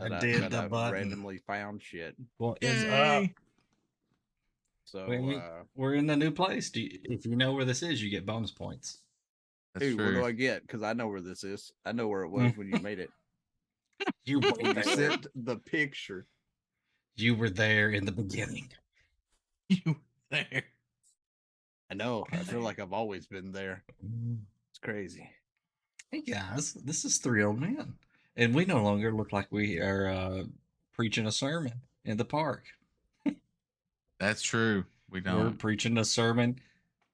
I that did that the I button. randomly found shit. What is up? Yay! So, We're in the new place. If you know where this is, you get bonus points. That's dude, what true. do I get? Because I know where this is. I know where it was when you made it. You were When you there. sent the picture. You were there in the beginning. You there? I know. I feel like I've always been there. It's crazy. Hey guys, this is Three Old Men, and we no longer look like we are preaching a sermon in the park. That's true. We We're don't. preaching a sermon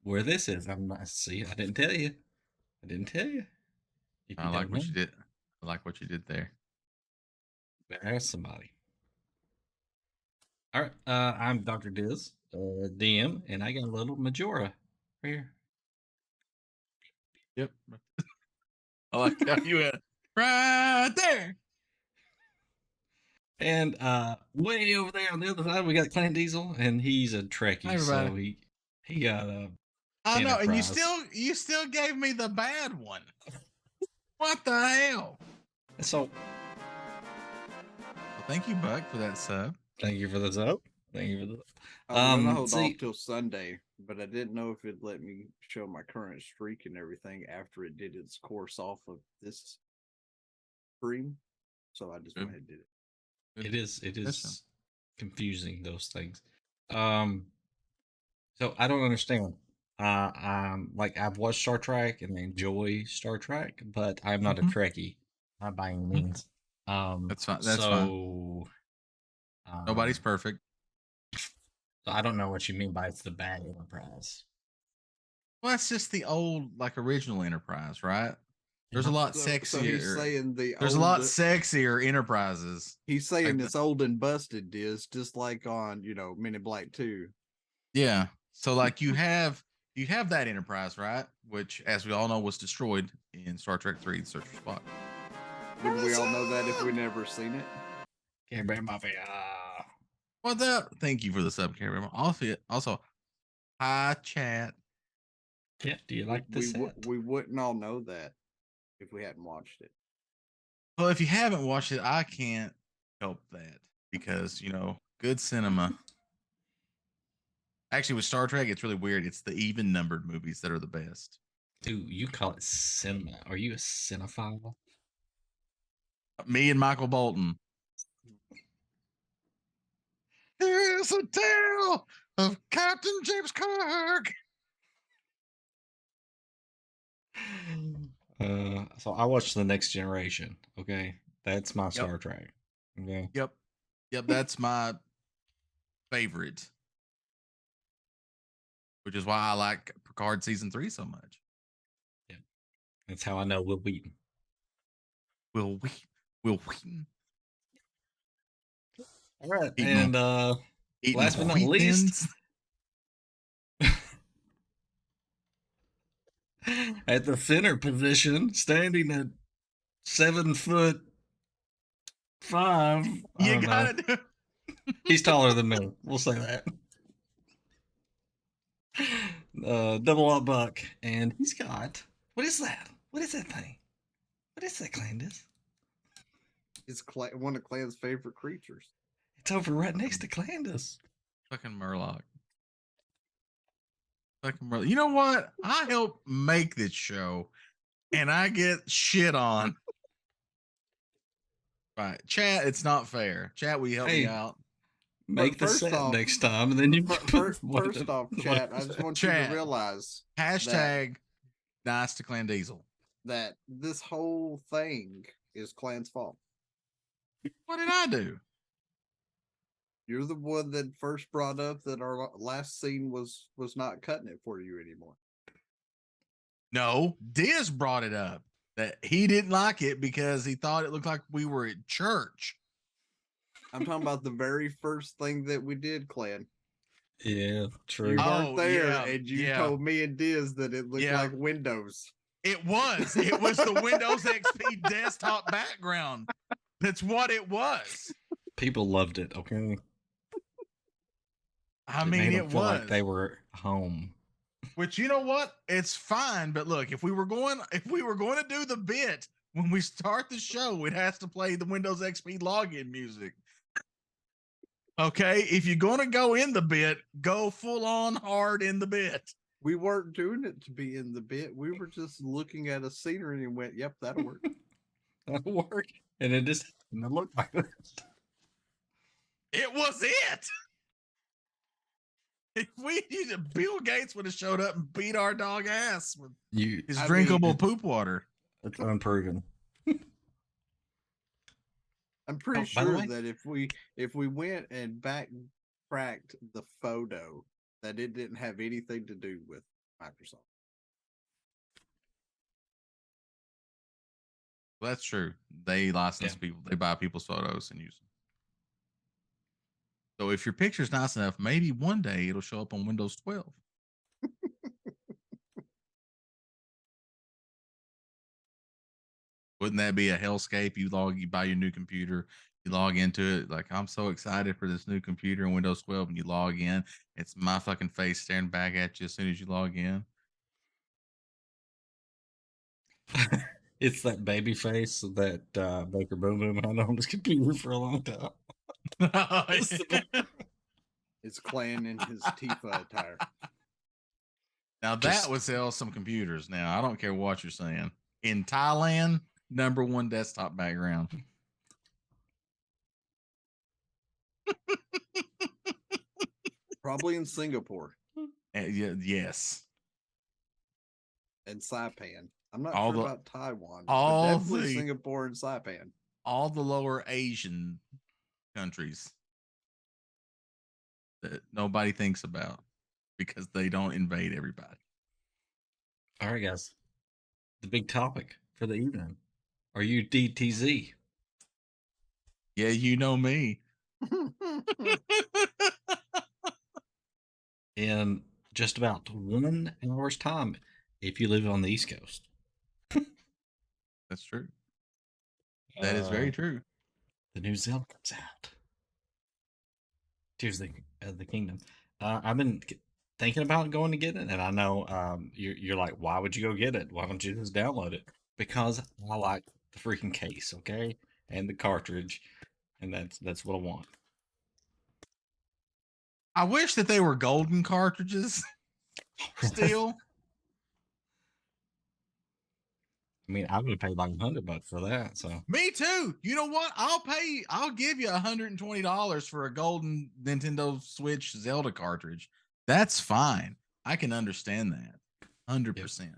where this is. I'm not. See, I didn't tell you. I didn't tell you. If I like what you did. I like what you did there. Ask somebody. All right, I'm Dr. Diz, DM, and I got a little Majora right here. Yep. I like how you went right there. And way over there on the other side, we got Clint Diesel, and he's a Trekkie, Hi, everybody. so he got a. I know, and Enterprise. you still gave me the bad one. What the hell? So Well, thank you, Buck, for that sub. thank you for the sub. Thank you for the. I was gonna hold off till Sunday, but I didn't know if it'd let me show my current streak and everything after it did its course off of this stream. So I just went ahead and did it. It is confusing, those things. So I don't understand. Like I've watched Star Trek and I enjoy Star Trek, but I'm not a Trekkie, not by any means. That's fine. That's fine. Nobody's perfect. So I don't know what you mean by it's the bad Enterprise. Well, that's just the old, like original Enterprise, right? There's a lot sexier. So he's saying there's a lot sexier Enterprises. He's saying it's old and busted, just like on Men in Black 2. Yeah. So like you have that Enterprise, right? Which, as we all know, was destroyed in Star Trek 3: Search for Spock. Would we all know that if we never seen it? Care Mafia. What's up? Thank you for the sub, Care Bear. Also, hi chat. Yeah, do you like this? We wouldn't all know that if we hadn't watched it. Well, if you haven't watched it, I can't help that because good cinema. Actually, with Star Trek, it's really weird. It's the even numbered movies that are the best. Dude, you call it cinema. Are you a cinephile? Me and Michael Bolton. Here's a tale of Captain James Kirk. So I watched The Next Generation. Okay, that's my Star Trek. Okay. Yep. That's my favorite, which is why I like Picard season 3 so much. Yeah, that's how I know Will Wheaton. Will Wheaton. All right, and last but not least, at the center position, standing at 7'5". You gotta do. He's taller than me. We'll say that. Double up buck, and he's got what is that? What is that thing? What is that, Clandis? It's one of Clan's favorite creatures. It's over right next to Clandis. Fucking Murloc. You know what? I help make this show, and I get shit on. Right, chat. It's not fair. Chat, will you help me out? Make the set next time, and then you first off, chat. I just want you to realize hashtag nice to Clan Diesel that this whole thing is Clan's fault. What did I do? You're the one that first brought up that our last scene was not cutting it for you anymore. No, Diz brought it up that he didn't like it because he thought it looked like we were at church. I'm talking about the very first thing that we did, Clan. Yeah, true. You weren't there, and you told me and Diz that it looked like Windows. It was. It was the Windows XP desktop background. That's what it was. People loved it. Okay. I mean, it was like they were home. Which, you know what? It's fine. But look, if we were going to do the bit when we start the show, it has to play the Windows XP login music. Okay, if you're going to go in the bit, go full on hard in the bit. We weren't doing it to be in the bit. We were just looking at a scenery and went, "Yep, that'll work." That'll work. And it just didn't look like it. It was it. If Bill Gates would have showed up and beat our dog ass with his drinkable poop water. It's unproven. I'm pretty sure that if we went and backtracked the photo, that it didn't have anything to do with Microsoft. Well, that's true. They license people. They buy people's photos and use them. So if your picture's nice enough, maybe one day it'll show up on Windows 12. Wouldn't that be a hellscape? You buy your new computer, you log into it, like, I'm so excited for this new computer in Windows 12, and you log in, it's my fucking face staring back at you as soon as you log in. It's that baby face that Baker Boom Boom had on his computer for a long time. It's Clan in his Tifa attire. Now that would sell some computers. Now I don't care what you're saying. In Thailand, #1 desktop background. Probably in Singapore. Yes. And Saipan. I'm not sure about Taiwan. But definitely Singapore and Saipan. All the lower Asian countries that nobody thinks about because they don't invade everybody. All right, guys. The big topic for the evening. Are you DTZ? Yeah, you know me. In just about 1 hour's time, if you live on the East Coast. That's true. That is very true. The new Zelda comes out. Tears of the Kingdom. I've been thinking about going to get it, and I know you're like, why would you go get it? Why don't you just download it? Because I like the freaking case, okay, and the cartridge, and that's what I want. I wish that they were golden cartridges. Still. I mean, I would have paid like $100 for that. So me too. You know what? I'll give you $120 for a golden Nintendo Switch Zelda cartridge. That's fine. I can understand that. 100%.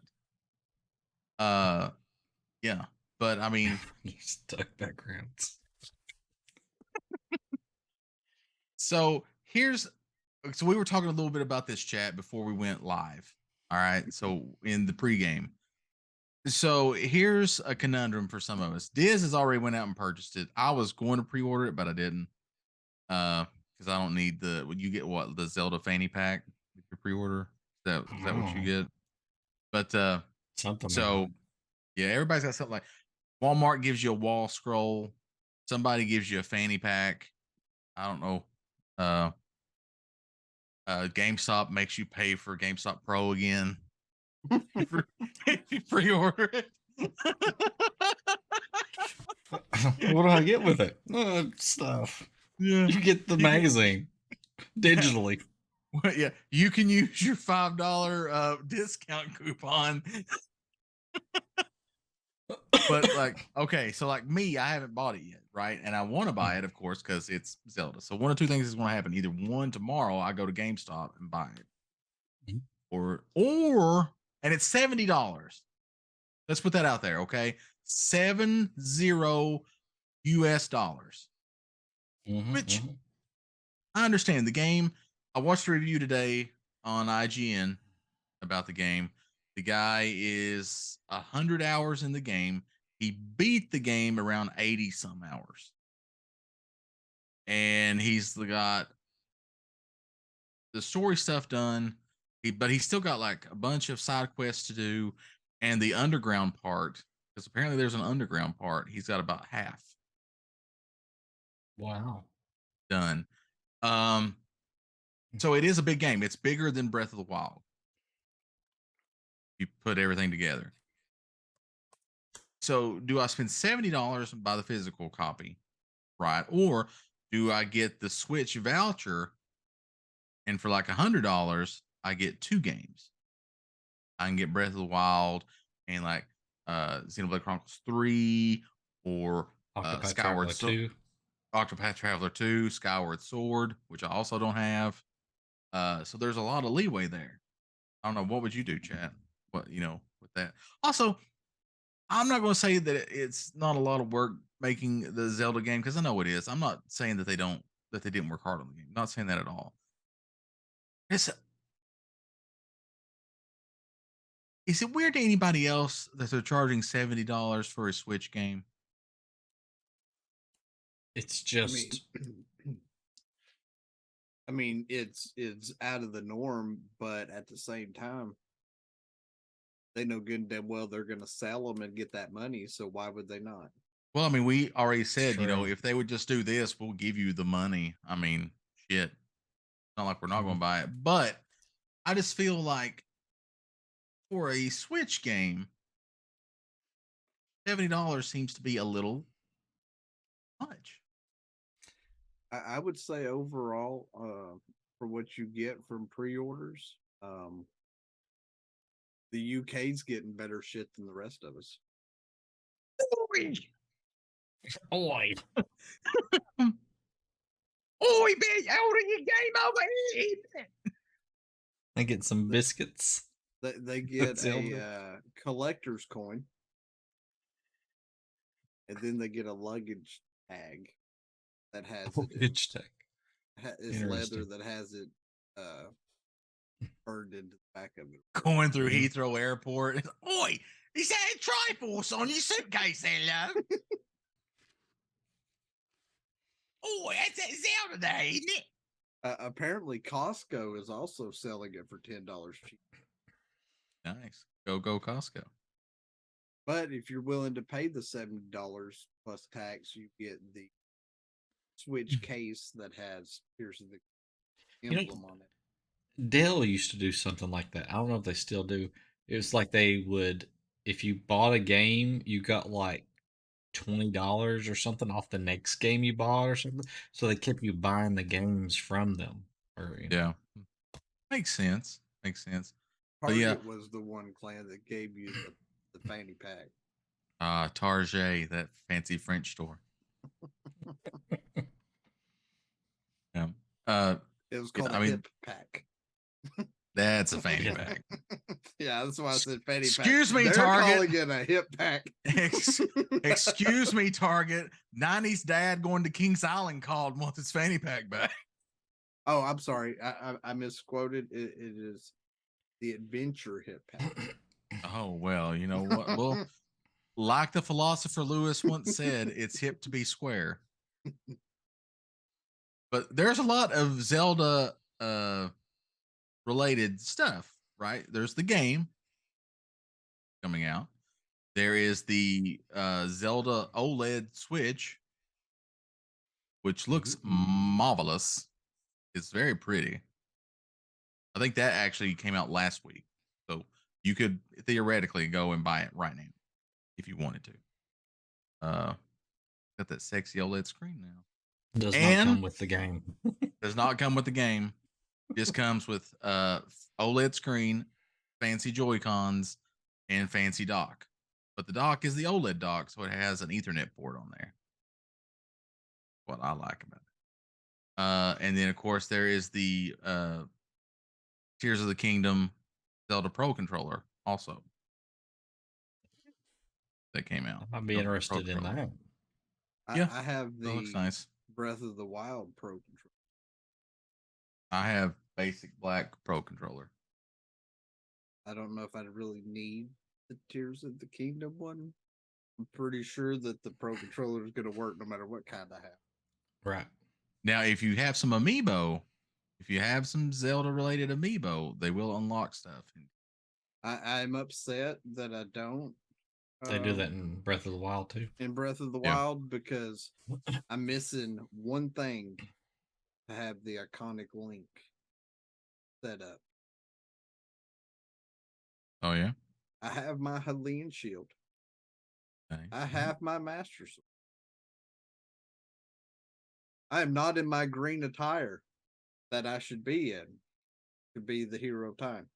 Yeah. But I mean, stuck backgrounds. So we were talking a little bit about this chat before we went live. All right. So in the pregame. So here's a conundrum for some of us. Diz has already went out and purchased it. I was going to pre-order it, but I didn't. Because I don't need you get the Zelda fanny pack if you pre-order. Is that what you get? But something. So yeah, everybody's got something like Walmart gives you a wall scroll. Somebody gives you a fanny pack. I don't know. GameStop makes you pay for GameStop Pro again. If you pre-order it. What do I get with it? Stuff. Yeah. You get the magazine digitally. Well, yeah, you can use your $5 discount coupon. But like, okay, so like me, I haven't bought it yet, right? And I want to buy it, of course, because it's Zelda. So one of two things is going to happen. Either one, tomorrow I go to GameStop and buy it, or and it's $70. Let's put that out there, okay? $70 US. Which I understand the game. I watched a review today on IGN about the game. The guy is 100 hours in the game. He beat the game around 80 some hours. And he's got the story stuff done. But he's still got like a bunch of side quests to do. And the underground part, because apparently there's an underground part, he's got about half. Wow. Done. So it is a big game. It's bigger than Breath of the Wild. You put everything together. So do I spend $70 and buy the physical copy, right? Or do I get the Switch voucher and for like $100 I get 2 games? I can get Breath of the Wild and like Xenoblade Chronicles 3 or Octopath Skyward Traveler 2. Octopath Traveler 2, Skyward Sword, which I also don't have. So there's a lot of leeway there. I don't know. What would you do, chat? What, with that? Also, I'm not going to say that it's not a lot of work making the Zelda game because I know it is. I'm not saying that they didn't work hard on the game. Not saying that at all. It's Is it weird to anybody else that they're charging $70 for a Switch game? It's I mean, just I mean, it's out of the norm, but at the same time, they know good and damn well they're going to sell them and get that money. So why would they not? Well, I mean, we already said, true. if they would just do this, we'll give you the money. I mean, shit. It's not like we're not going to buy it. But I just feel like for a Switch game, $70 seems to be a little much. I would say overall, for what you get from pre-orders, the UK's getting better shit than the rest of us. Oi. Oi, bitch, order your game over here. I get some biscuits. They get Zelda. a collector's coin, and then they get a luggage tag that has Luggage tag. it's leather that has it burned into the back of it. Going through Heathrow Airport. Oi, is that a Triforce on your suitcase there, love? Oh, that's that Zelda there, isn't it? Apparently, Costco is also selling it for $10 cheap. Nice. Go Costco. But if you're willing to pay the $70 plus tax, you get the Switch case that has here's the emblem on it. Dell used to do something like that. I don't know if they still do. It was like they would, if you bought a game, you got like $20 or something off the next game you bought or something. So they kept you buying the games from them. Or Yeah. Makes sense. Makes sense. Target was the one clan that gave you the fanny pack. Target, that fancy French store. Yeah. It was called a hip pack. That's a fanny pack. Yeah, that's why I said fanny pack. Excuse me, They're Target. calling it a hip pack. Excuse me, Target. 90s dad going to Kings Island called wants his fanny pack back. Oh, I'm sorry. I misquoted. It is the adventure hip pack. Oh, well, you know what? Well, like the philosopher Lewis once said, it's hip to be square. But there's a lot of Zelda related stuff, right? There's the game coming out. There is the Zelda OLED Switch, which looks marvelous. It's very pretty. I think that actually came out last week. So you could theoretically go and buy it right now if you wanted to. Got that sexy OLED screen now. Does not come with the game. Does not come with the game. Just comes with OLED screen, fancy Joy-Cons, and fancy dock. But the dock is the OLED dock, so it has an Ethernet port on there. What I like about it. And then of course there is the Tears of the Kingdom Zelda Pro controller also that came out. I'd be interested in that. I have the looks nice. Breath of the Wild Pro controller. I have basic black Pro controller. I don't know if I'd really need the Tears of the Kingdom one. I'm pretty sure that the Pro controller is going to work no matter what kind I have. Right. Now, if you have some amiibo, if you have some Zelda related amiibo, they will unlock stuff. I'm upset that I don't. They do that in Breath of the Wild too. In Breath of the Wild because I'm missing one thing to have the iconic Link set up. Oh yeah. I have my Hylian shield. Okay. I have my Master Sword. I am not in my green attire that I should be in to be the hero of time.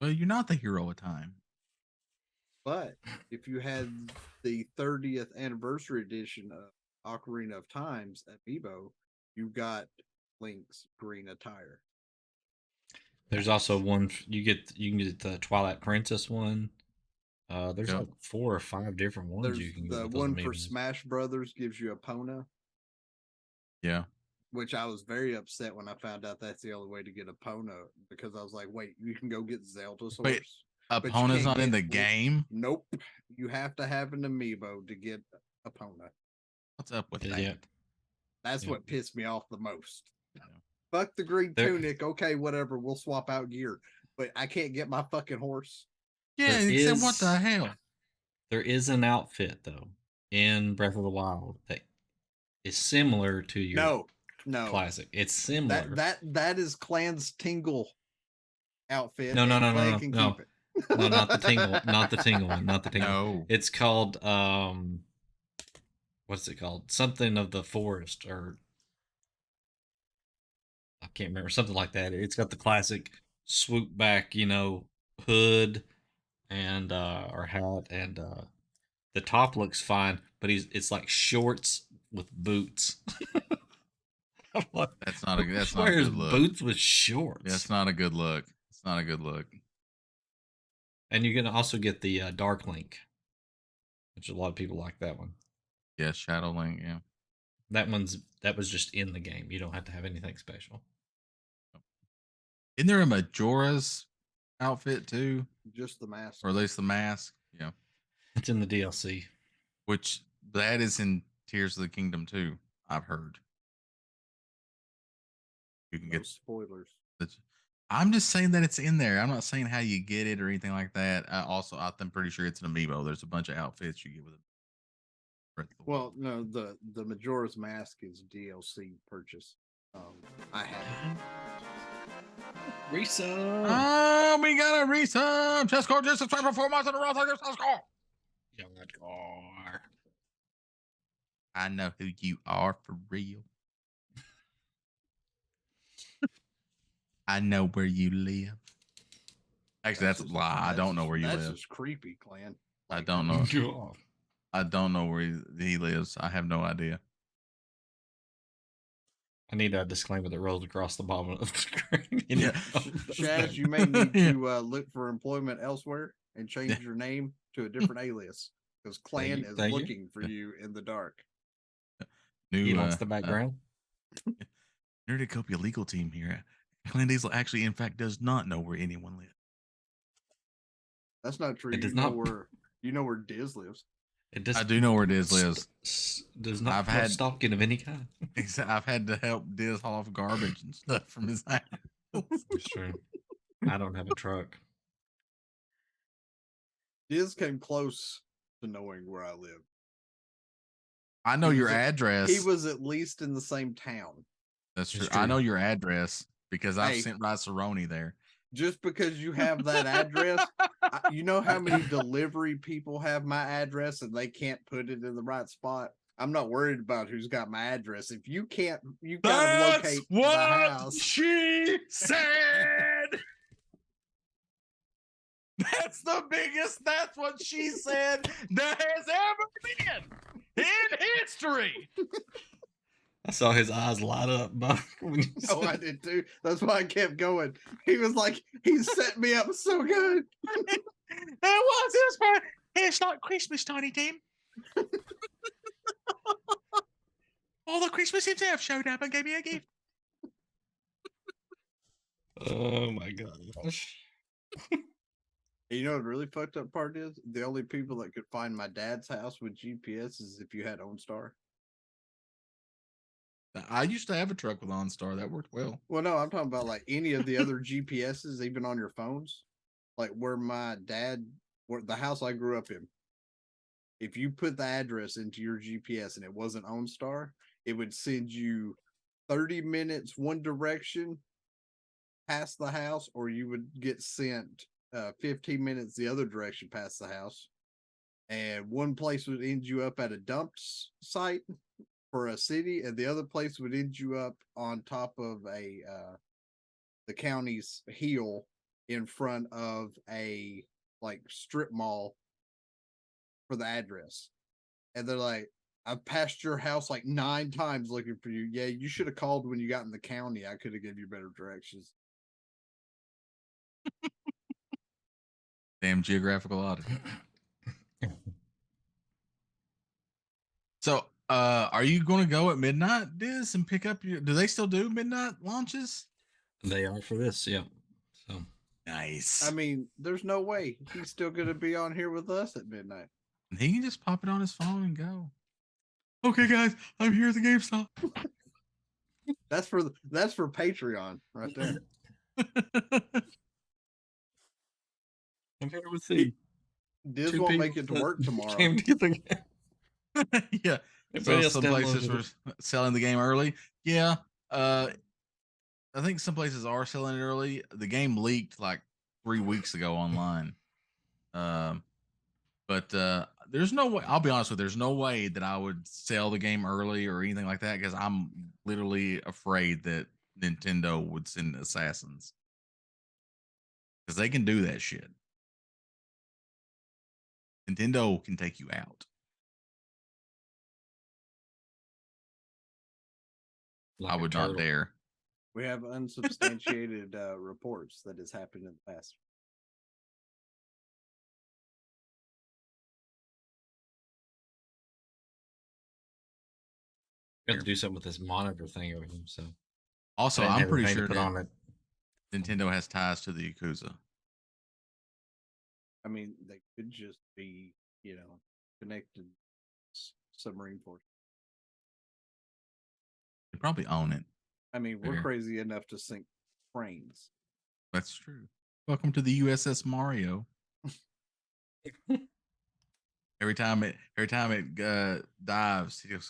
Well, you're not the hero of time. But if you had the 30th anniversary edition of Ocarina of Time's amiibo, you got Link's green attire. There's also one you can get the Twilight Princess one. There's Yep. like 4 or 5 different ones There's you can get the with those one for amiibos. Smash Brothers gives you a Pona, Yeah. which I was very upset when I found out that's the only way to get a Pona because I was like, wait, you can go get Zelda's Wait, horse. but you Epona's can't not in get the game. Nope. You have to have an amiibo to get a Pona. What's up with Yeah, that? yeah. That's Yep. what pissed me off the most. Yeah. Fuck the green There- tunic. Okay, whatever. We'll swap out gear. But I can't get my fucking horse. Yeah, There except what the is- hell? There is an outfit though in Breath of the Wild that is similar to your No. classic. It's similar. That is Clan's Tingle outfit. No, and Clan can no. keep it. No, not the tingle, not the tingle one, not the tingle. No. It's called what's it called? Something of the forest, or I can't remember, something like that. It's got the classic swoop back, hood and or hat, and the top looks fine, but it's like shorts with boots. I'm like, That's not a who that's not a wears good look. boots with shorts. That's not a good look. It's not a good look. And you're gonna also get the Dark Link, which a lot of people like that one. Yeah, Shadow Link, yeah. That was just in the game. You don't have to have anything special. Isn't there a Majora's outfit too? Just the mask. Or at least the mask? Yeah. It's in the DLC. Which that is in Tears of the Kingdom too, I've heard. You can No get spoilers. I'm just saying that it's in there. I'm not saying how you get it or anything like that. I'm pretty sure it's an amiibo. There's a bunch of outfits you get with it. Well, no, the Majora's Mask is DLC purchase. I have it. Resub. Oh, we got a resub. Just subscribe for 4 months in a row. Just score. I know who you are for real. I know where you live. Actually, that's a lie. I don't know where you live. That's just creepy, Clan. I don't know. I don't know where he lives. I have no idea. I need a disclaimer that rolls across the bottom of the screen. Yeah. Shaz, you may need to look for employment elsewhere and change your name to a different alias because Clan is looking for you in the dark. He wants the background. Nerdicopia legal team here. Clan Diesel actually, in fact, does not know where anyone lives. That's not true. It does You know where Diz lives. I do know where Diz lives. Does not have stalking of any kind. I've had to help Diz haul off garbage and stuff from his house. That's true. I don't have a truck. Diz came close to knowing where I live. I know your address. He was at least in the same town. That's true. I know your address because I've sent Rice-A-Roni there. Just because you have that address, you know how many delivery people have my address and they can't put it in the right spot. I'm not worried about who's got my address. If you can't, you gotta locate the house. She said. That's the biggest. That's what she said that has ever been in history. I saw his eyes light up, Buck. Oh, I did too. That's why I kept going. He was like, he set me up so good. What's this for? It's like Christmas, Tiny Tim. All the Christmas himself showed up and gave me a gift. Oh my gosh. You know what the really fucked up part is? The only people that could find my dad's house with GPS is if you had OnStar. I used to have a truck with OnStar that worked well. Well, no, I'm talking about like any of the other GPSs, even on your phones. Like where the house I grew up in. If you put the address into your GPS and it wasn't OnStar, it would send you 30 minutes one direction past the house, or you would get sent 15 minutes the other direction past the house. and one place would end you up at a dump site for a city, and the other place would end you up on top of the county's hill in front of a like strip mall for the address. And they're like, I've passed your house like 9 times looking for you. Yeah, you should have called when you got in the county. I could have given you better directions. Damn geographical oddity. So, are you going to go at midnight, Diz, and pick up your? Do they still do midnight launches? They are for this, yeah. So nice. I mean, there's no way he's still going to be on here with us at midnight. He can just pop it on his phone and go. Okay, guys, I'm here at the GameStop. That's for Patreon right there. I'm here with the Diz won't make it to work tomorrow. Came to get the game. Yeah. So some places were selling the game early. Yeah. I think some places are selling it early. The game leaked like 3 weeks ago online. But there's no way, I'll be honest with you, there's no way that I would sell the game early or anything like that because I'm literally afraid that Nintendo would send assassins. Because they can do that shit. Nintendo can take you out. Like I would not dare. We have unsubstantiated reports that has happened in the past. You have to do something with this monitor thing over here. So also, I'm pretty sure put on it. Nintendo has ties to the Yakuza. I mean, they could just be, connected submarine force. They probably own it. I mean, we're crazy enough to sink trains. That's true. Welcome to the USS Mario. every time it dives, it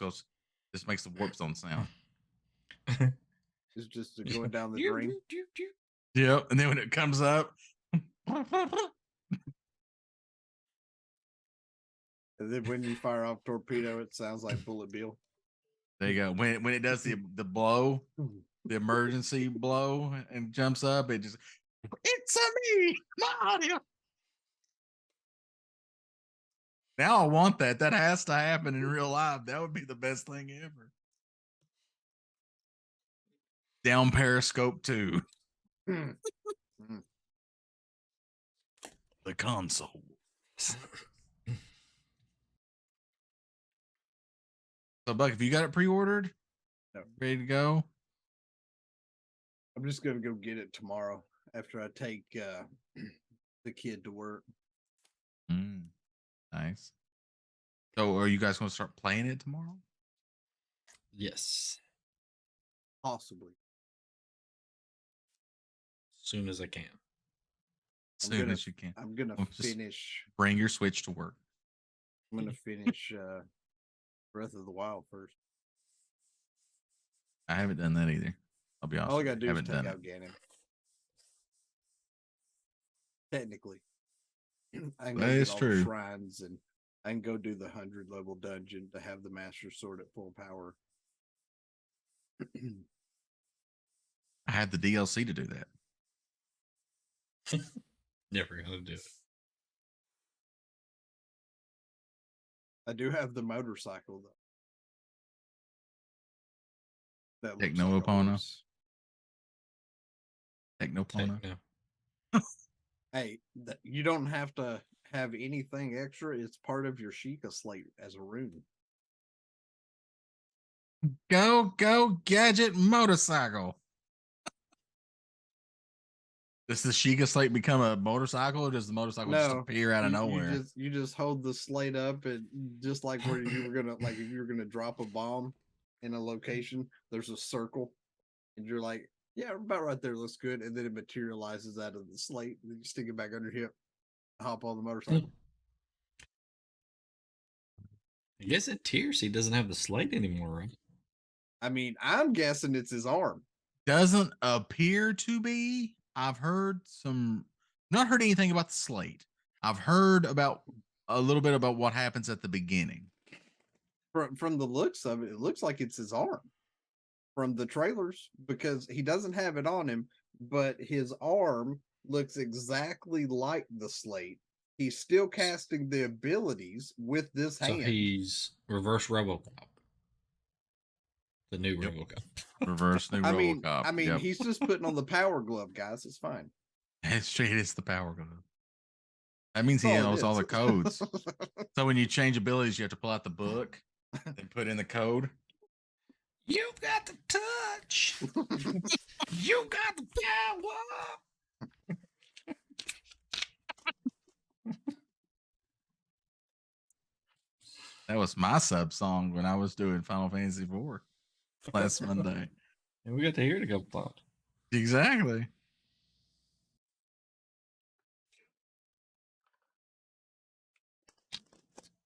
just makes the warp zone sound. It's just going down the drain. Yep, and then when it comes up, and then when you fire off torpedo, it sounds like Bullet Bill. There you go. When it does the blow, the emergency blow, and jumps up, it just it's me, Mario. Now I want that. That has to happen in real life. That would be the best thing ever. Down Periscope 2. The console. So, Buck, have you got it pre-ordered? No. Ready to go? I'm just gonna go get it tomorrow after I take the kid to work. Nice. So, are you guys going to start playing it tomorrow? Yes. Possibly. As soon as I can. Soon as you can. I'm gonna finish. Bring your Switch to work. I'm gonna finish Breath of the Wild first. I haven't done that either. I'll be honest. All I gotta do is take out Ganon. Technically, I can go that get is all true. the shrines, and I can go do the 100-level dungeon to have the Master Sword at full power. I had the DLC to do that. Never gonna do it. I do have the motorcycle though. That Techno looks like Epona. Techno. Hey, you don't have to have anything extra. It's part of your Sheikah slate as a rune. Go gadget motorcycle. Does the Sheikah slate become a motorcycle, or does the motorcycle just appear out of nowhere? You just hold the slate up, and just like where you were gonna, like if you were gonna drop a bomb in a location, there's a circle, and you're like, yeah, about right there, looks good, and then it materializes out of the slate, and then you stick it back under your hip, hop on the motorcycle. I guess at Tears he doesn't have the slate anymore, right? I mean, I'm guessing it's his arm. Doesn't appear to be. I've heard not heard anything about the slate. I've heard about a little bit about what happens at the beginning. From the looks of it, it looks like it's his arm from the trailers because he doesn't have it on him, but his arm looks exactly like the slate. He's still casting the abilities with this So hand. he's reverse RoboCop, the new Yep. RoboCop. Reverse new RoboCop. I mean, Yep. he's just putting on the power glove, guys. It's fine. It's straight. It's the power glove. That means he That's knows all it the is. codes. So when you change abilities, you have to pull out the book and put in the code. You got the touch. You got the power. That was my sub song when I was doing Final Fantasy IV last Monday. And we got to hear it a couple times. Exactly.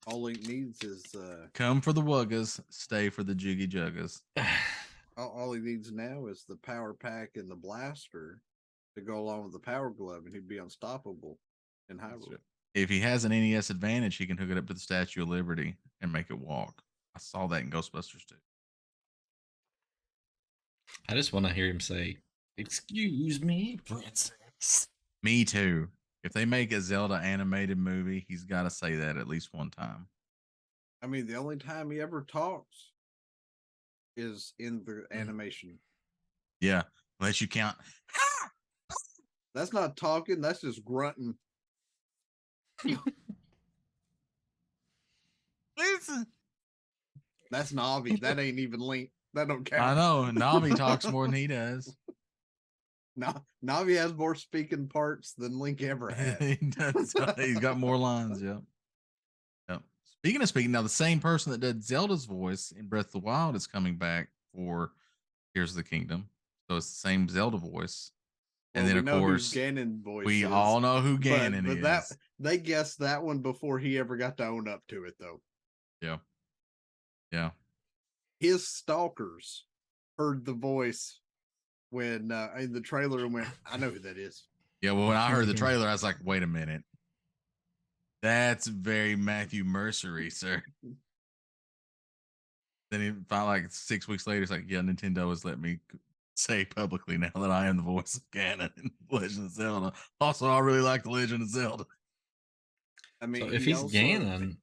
All he needs is come for the wuggas, stay for the jiggy juggas. all he needs now is the power pack and the blaster to go along with the power glove, and he'd be unstoppable in Hyrule. If he has an NES advantage, he can hook it up to the Statue of Liberty and make it walk. I saw that in Ghostbusters too. I just want to hear him say, "Excuse me, princess." Me too. If they make a Zelda animated movie, he's got to say that at least one time. I mean, the only time he ever talks is in the animation. Yeah, unless you count. That's not talking. That's just grunting. Listen. That's Navi. That ain't even Link. That don't count. I know. Navi talks more than he does. Navi has more speaking parts than Link ever had. He does. He's got more lines. Yep. Yep. Speaking of speaking, now the same person that did Zelda's voice in Breath of the Wild is coming back for Tears of the Kingdom. So it's the same Zelda voice. Well, and then, we of know course, who Ganon voice we is, all know who Ganon but is. That they guessed that one before he ever got to own up to it, though. Yeah. Yeah. His stalkers heard the voice when in the trailer and went, I know who that is. Yeah, well, when I heard the trailer, I was like, wait a minute. That's very Matthew Mercery, sir. Then he found like 6 weeks later, it's like, yeah, Nintendo has let me say publicly now that I am the voice of Ganon in Legend of Zelda. Also, I really like the Legend of Zelda. I mean, so if he's Ganon,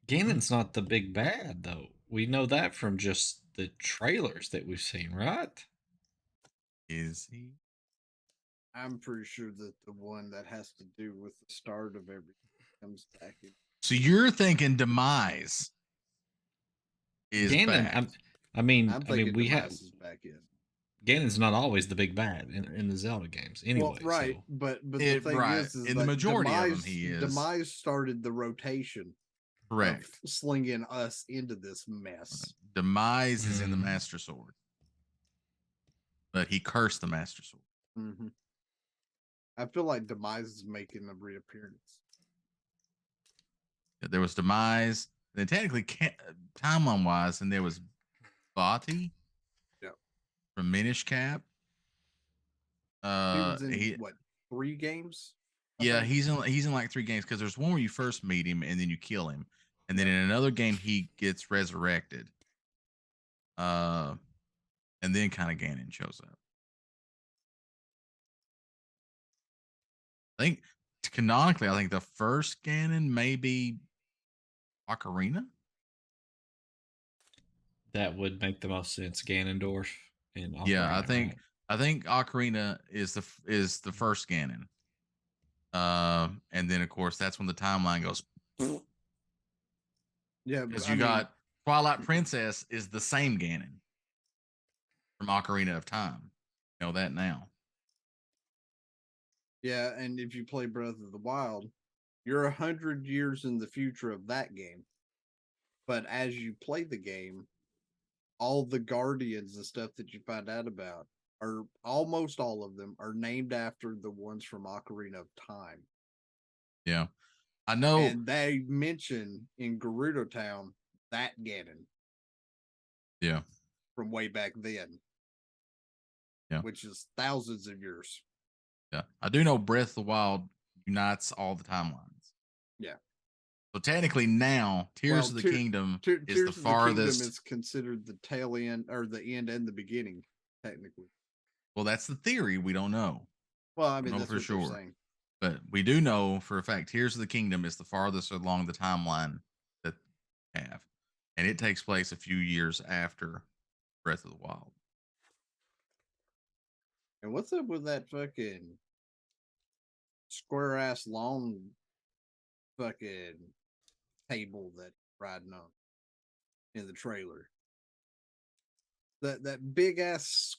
Ganon's not the big bad, though. We know that from just the trailers that we've seen, right? Is he? I'm pretty sure that the one that has to do with the start of everything comes back in. So you're thinking Demise is Ganon, back. I'm thinking we Demise have is back in. Ganon's not always the big bad in the Zelda games, anyway. Well, right, so. but the thing is in the majority Demise, of them, he is. Demise started the rotation. Correct. Of slinging us into this mess. Demise is in the Master Sword, but he cursed the Master Sword. Mm-hmm. I feel like Demise is making a reappearance. There was Demise, then technically timeline wise, and there was Bati. Yep. From Minish Cap. He was in what, 3 games? Yeah, he's in like 3 games because there's one where you first meet him and then you kill him, and then in another game he gets resurrected. And then kind of Ganon shows up. I think canonically, I think the first Ganon may be Ocarina. That would make the most sense. Ganondorf and Ocarina, yeah, I think Ocarina is the first Ganon. And then of course that's when the timeline goes. Yeah, because you got Twilight Princess is the same Ganon from Ocarina of Time. You know that now. Yeah, and if you play Breath of the Wild, you're 100 years in the future of that game. But as you play the game, all the guardians and stuff that you find out about are almost all of them are named after the ones from Ocarina of Time. Yeah. I know. And they mention in Gerudo Town that Ganon. Yeah. From way back then. Yeah. Which is thousands of years. Yeah. I do know Breath of the Wild unites all the timelines. Yeah. So technically now, Tears of the Kingdom is Tears the of the Kingdom farthest. is considered the tail end or the end and the beginning, technically. Well, that's the theory. We don't know. Well, I Don't mean know that's for what they're sure. saying. But we do know for a fact Tears of the Kingdom is the farthest along the timeline that we have. And it takes place a few years after Breath of the Wild. And what's up with that fucking square ass long fucking table that riding on in the trailer? That big ass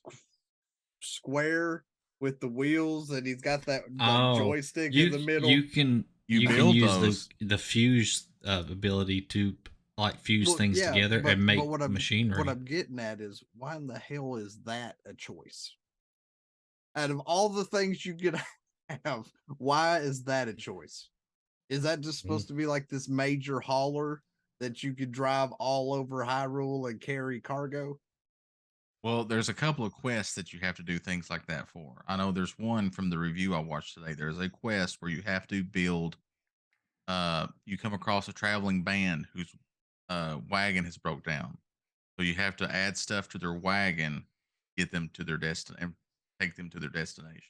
square with the wheels, and he's got that like joystick in the middle. You can build use those. the fuse ability to like fuse things together and make what machinery. I'm getting at is why in the hell is that a choice? Out of all the things you could have, why is that a choice? Is that just supposed to be like this major hauler that you could drive all over Hyrule and carry cargo? Well, there's a couple of quests that you have to do things like that for. I know there's one from the review I watched today. There's a quest where you have to build you come across a traveling band whose wagon has broke down. So you have to add stuff to their wagon, get them to their and take them to their destination.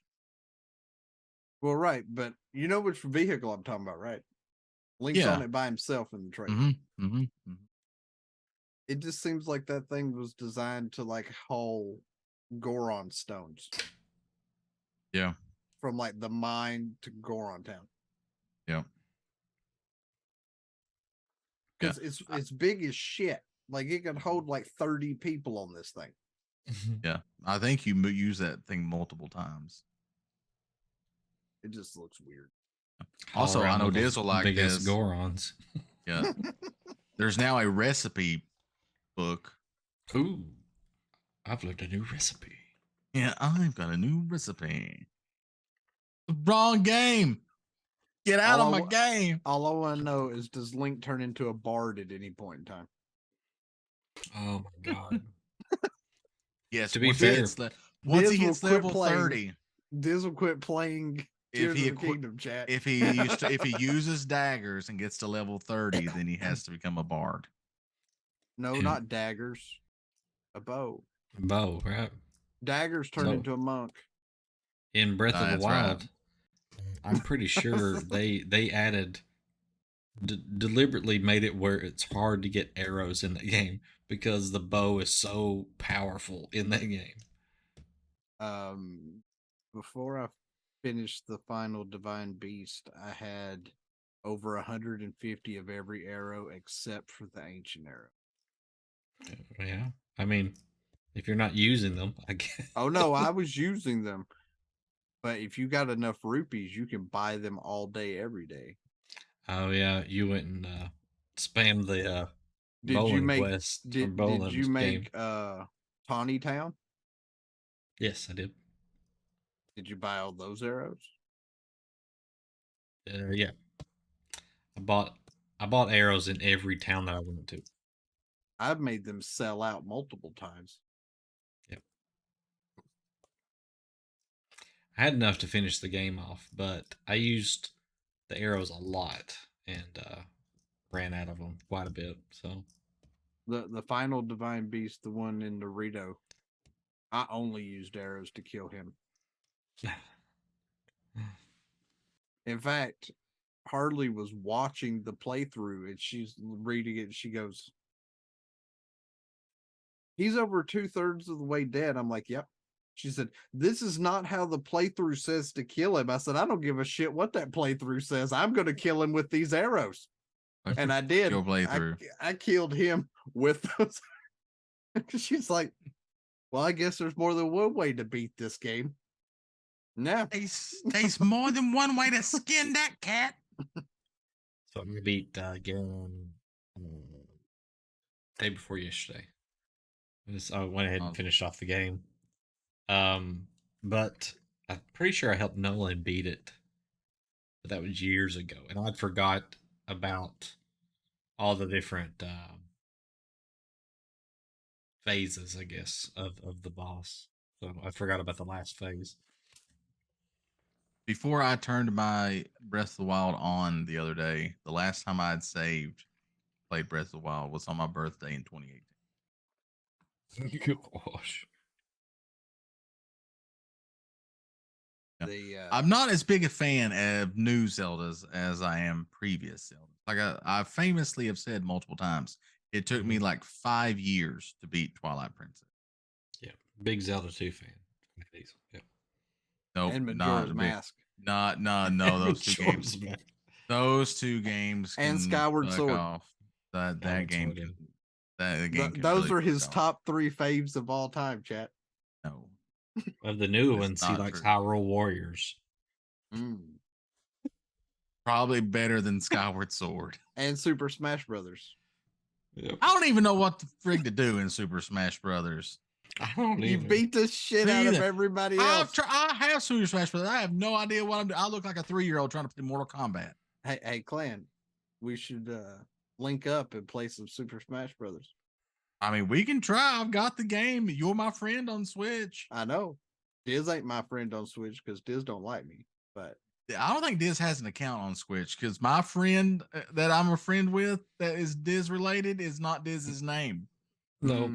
Well, right, but you know which vehicle I'm talking about, right? Link's on it by himself in the trailer. It just seems like that thing was designed to like haul Goron stones. Yeah. From like the mine to Goron Town. Yeah. Because it's big as shit. Like it could hold like 30 people on this thing. Yeah. I think you use that thing multiple times. It just looks weird. Also, I know Diz will like biggest this. Gorons. Yeah. There's now a recipe book. Ooh. I've learned a new recipe. Yeah, I've got a new recipe. Wrong game. Get out of my game. All I want to know is, does Link turn into a bard at any point in time? Oh my god. Yes. To be fair, once he hits level 30, Diz will quit playing Tears of the Kingdom, chat. If he uses daggers and gets to level 30, then he has to become a bard. No, not daggers. A bow. Bow, right? Daggers turn into a monk. In Breath of the Wild, right. I'm pretty sure they added deliberately made it where it's hard to get arrows in the game because the bow is so powerful in that game. Before I finished the final Divine Beast, I had over 150 of every arrow except for the ancient arrow. Yeah, I mean, if you're not using them, I guess. Oh no, I was using them. But if you got enough rupees, you can buy them all day, every day. Oh yeah, you went and spammed the did you make quest did you make Tawny Town? Yes, I did. Did you buy all those arrows? Yeah. I bought arrows in every town that I went to. I've made them sell out multiple times. Yep. I had enough to finish the game off, but I used the arrows a lot and ran out of them quite a bit. So the final Divine Beast, the one in Dorito, I only used arrows to kill him. In fact, Harley was watching the playthrough and she's reading it and she goes, "He's over 2/3 of the way dead." I'm like, "Yep." She said, "This is not how the playthrough says to kill him." I said, "I don't give a shit what that playthrough says. I'm going to kill him with these arrows." And I did. Your playthrough. I killed him with those. She's like, "Well, I guess there's more than one way to beat this game." No. There's more than one way to skin that cat. So I'm gonna beat Garen day before yesterday. I went ahead and finished off the game. But I'm pretty sure I helped Nolan beat it. But that was years ago, and I'd forgot about all the different phases, I guess, of the boss. So I forgot about the last phase. Before I turned my Breath of the Wild on the other day, the last time I had played Breath of the Wild was on my birthday in 2018. Gosh. Yeah. The I'm not as big a fan of new Zeldas as I am previous Zeldas. Like I famously have said multiple times, it took me like 5 years to beat Twilight Princess. Yeah, big Zelda 2 fan. Yeah. Nope, and not Majora's a big. Mask No. Those two Majora's games. Mask. Those two games and can Skyward fuck Sword. off. That Skyward game Sword, yeah. can that game can Those really are fuck his off. top 3 faves of all time, chat. No, Of the new that's ones, he not likes true. Hyrule Warriors. Probably better than Skyward Sword. And Super Smash Brothers. Yep. I don't even know what the frig to do in Super Smash Brothers. I don't You either. beat the shit out of everybody else. I have Super Smash Brothers. I have no idea what I'm doing. I look like a 3-year-old trying to play Mortal Kombat. Hey, Clan, we should link up and play some Super Smash Brothers. I mean, we can try. I've got the game. You're my friend on Switch. I know. Diz ain't my friend on Switch because Diz don't like me. But I don't think Diz has an account on Switch because my friend that I'm a friend with that is Diz related is not Diz's name. No.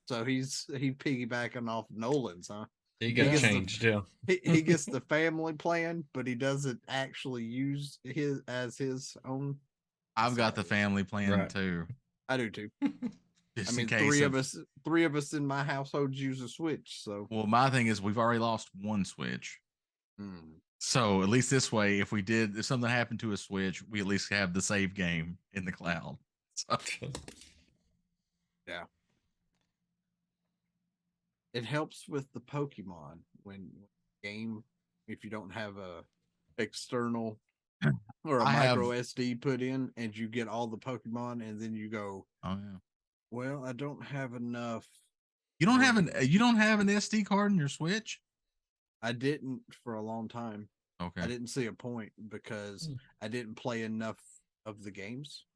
So he piggybacking off Nolan's, huh? He got changed, yeah. He gets the family plan, but he doesn't actually use his own. I've got the family plan too. I do too. Just I mean, three of us in my household use a Switch. So, well, my thing is we've already lost one Switch. So at least this way, if something happened to a Switch, we at least have the save game in the cloud. So. Yeah. It helps with the Pokemon when game, if you don't have a external or a micro SD put in and you get all the Pokemon and then you go, oh yeah, well, I don't have enough. You don't have an SD card in your Switch? I didn't for a long time. Okay. I didn't see a point because I didn't play enough of the games.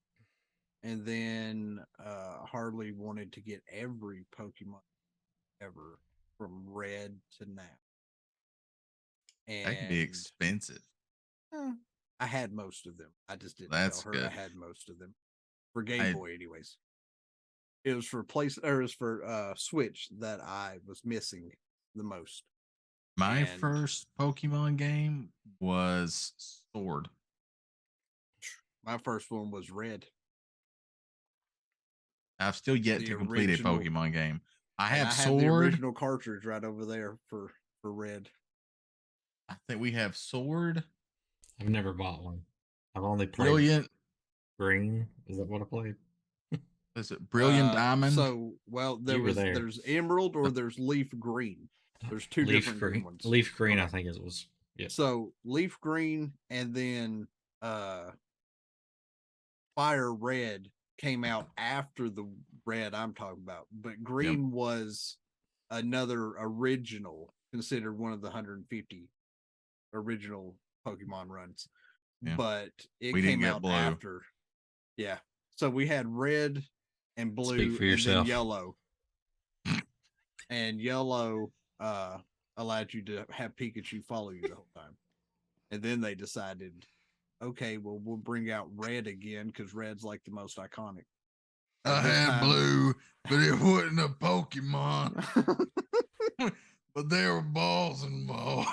And then Harley wanted to get every Pokemon ever from Red to now. And that can be expensive. I had most of them. I just didn't tell her good. I had most of them. For Game Boy, anyways. It was for Switch that I was missing the most. My first Pokemon game was Sword. My first one was Red. I've still yet to complete a Pokemon game. I have Sword. The original cartridge right over there for Red. I think we have Sword. I've never bought one. I've only played Brilliant Green. Is that what I played? Is it Brilliant Diamond? So, well, there's Emerald or there's Leaf Green. There's two different green ones. Leaf Green, I think it was. Yeah. So Leaf Green and then Fire Red came out after the Red I'm talking about, but Green was another original, considered one of the 150 original Pokemon runs. Yeah. But we came out after. Yeah. So we had Red and Blue and then Yellow. And Yellow allowed you to have Pikachu follow you the whole time. And then they decided, okay, well, we'll bring out Red again because Red's like the most iconic. I had Blue, but it wasn't a Pokemon. But there were balls involved.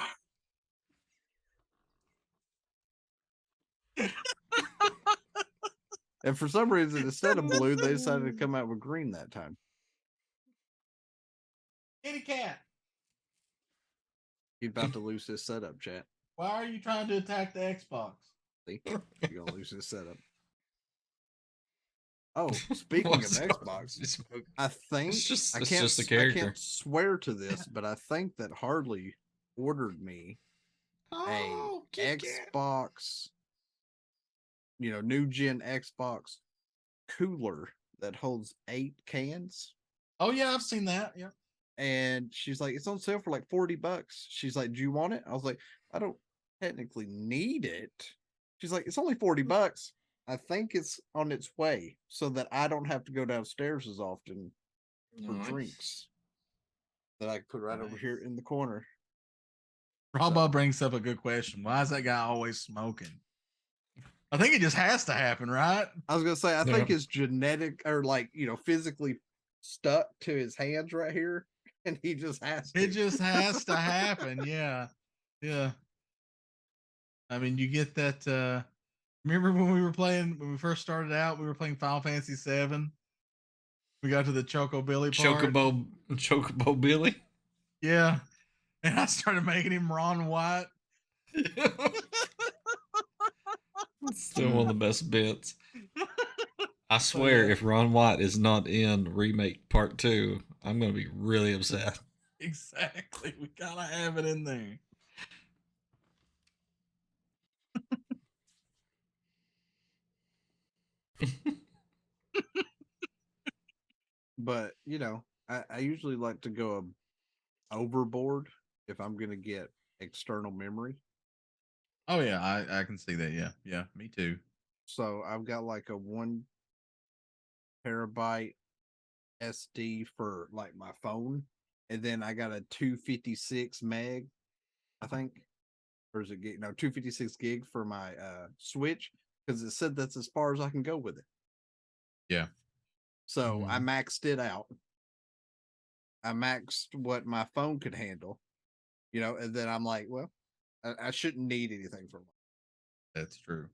And for some reason, instead of Blue, they decided to come out with Green that time. Kitty cat. He's about to lose his setup, chat. Why are you trying to attack the Xbox? See, you're gonna lose his setup. Oh, speaking of Xbox, I think I can't swear to this, but I think that Harley ordered me a Xbox, new gen Xbox cooler that holds 8 cans. Oh yeah, I've seen that. Yeah. And she's like, it's on sale for like $40. She's like, do you want it? I was like, I don't technically need it. She's like, it's only $40. I think it's on its way so that I don't have to go downstairs as often for drinks. That I can put right over here in the corner. Robo brings up a good question. Why is that guy always smoking? I think it just has to happen, right? I was gonna say, I think Yeah. it's genetic or physically stuck to his hands right here, and he just has to. It just has to happen. Yeah. Yeah. I mean, you get that. Remember when we first started out, we were playing Final Fantasy VII. We got to the Choco Billy part. Chocobo Billy. Yeah. And I started making him Ron White. Still one of the best bits. I So, swear, yeah, if Ron White is not in Remake Part 2, I'm going to be really upset. exactly. We gotta have it in there. But I usually like to go overboard if I'm gonna get external memory. Oh yeah, I can see that. Yeah, yeah, me too. So I've got like a 1 terabyte SD for like my phone, and then I got a 256 meg, I think, or is it gig? No, 256 gig for my Switch because it said that's as far as I can go with it. Yeah. So I maxed it out. I maxed what my phone could handle, and then I'm like, well, I shouldn't need anything from it. That's true.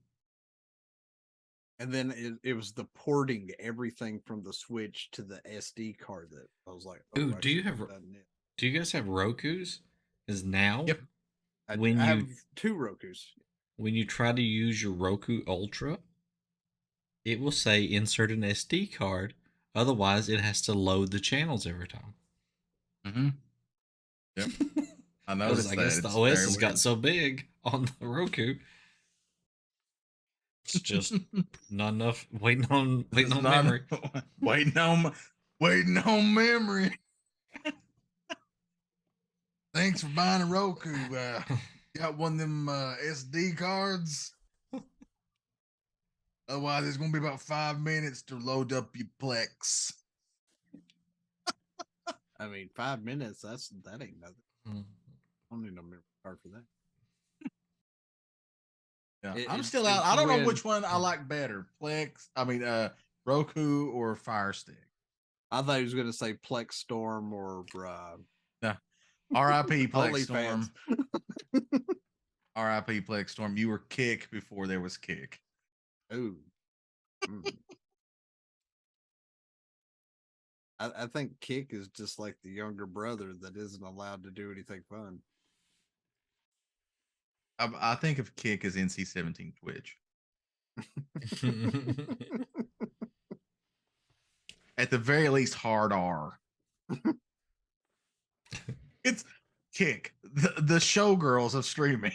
And then it was the porting everything from the Switch to the SD card that I was like, oh, Ooh, I do you should have have done it. do you guys have Roku's? Is now Yep. I when have you 2 Roku's. when you try to use your Roku Ultra, it will say insert an SD card. Otherwise, it has to load the channels every time. Mm-hmm. Yep. I Because noticed I that. guess the It's OS very has got weird. so big on the Roku, it's just not enough. Waiting It's on not memory. waiting on memory. Thanks for buying a Roku. Got one of them SD cards. Otherwise, it's gonna be about 5 minutes to load up your Plex. I mean, 5 minutes, that ain't nothing. I don't need no memory card for that. Yeah, It- I'm it's still out. it's I don't know when which one I like better, Roku or Fire Stick. I thought he was gonna say Plex Storm or Yeah. R.I.P. Plex OnlyFans. Storm. R.I.P. Plex Storm. You were Kick before there was Kick. Ooh. Mm. I think Kick is just like the younger brother that isn't allowed to do anything fun. I think of Kick as NC-17 Twitch. At the very least, hard R. It's Kick, the showgirls of streaming.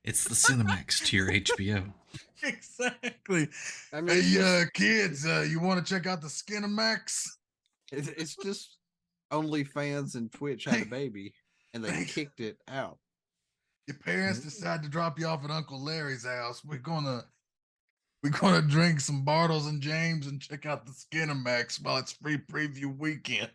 It's the Cinemax to your HBO. Exactly. I mean, Hey, kids, you want to check out the Skinamax? it's just OnlyFans and Twitch had a baby, and they Thanks. kicked it out. Your parents decide to drop you off at Uncle Larry's house. We're gonna drink some Bartles and James and check out the Skinamax while it's free preview weekend.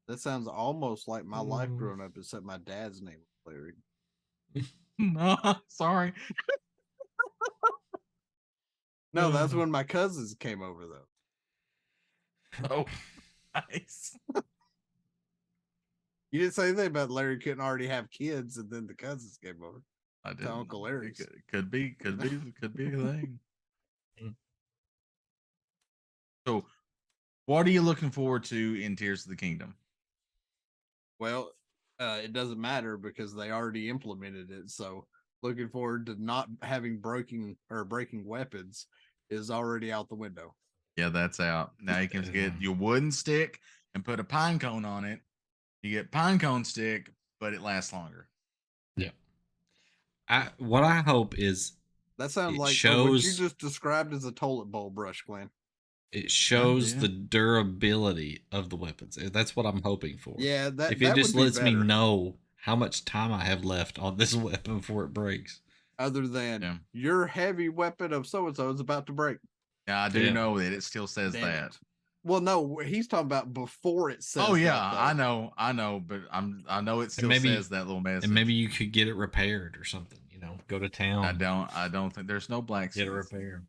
That sounds almost like my life growing up, except my dad's name was Larry. No, sorry. No, that's when my cousins came over, though. Oh, nice. You didn't say anything about Larry couldn't already have kids, and then the cousins came over. I did. To Uncle Larry's. Could be a thing. So, what are you looking forward to in Tears of the Kingdom? Well, it doesn't matter because they already implemented it. So, looking forward to not having breaking weapons is already out the window. Yeah, that's out. Now you can get your wooden stick and put a pine cone on it. You get pine cone stick, but it lasts longer. Yeah. What I hope is that sounds like what you just described as a toilet bowl brush, Glenn. It shows the durability of the weapons. That's what I'm hoping for. Yeah, if it just lets me know how much time I have left on this weapon before it breaks. Other than your heavy weapon of so and so is about to break. Yeah, I do know that it still says that. Well, no, he's talking about before it says. Oh yeah, that, I know, but I know it And still says that little message. And maybe you could get it repaired or something. Go to town. I don't think there's no blacksmiths. Get it repaired.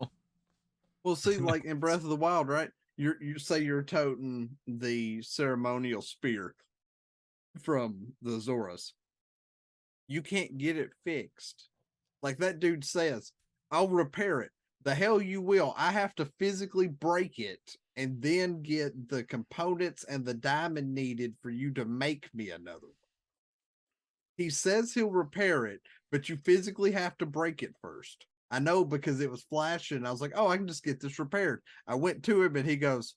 Well, see, like in Breath of the Wild, right? You say you're toting the ceremonial spear from the Zoras. You can't get it fixed. Like that dude says, I'll repair it. The hell you will. I have to physically break it and then get the components and the diamond needed for you to make me another one. He says he'll repair it, but you physically have to break it first. I know because it was flashing. I was like, oh, I can just get this repaired. I went to him and he goes,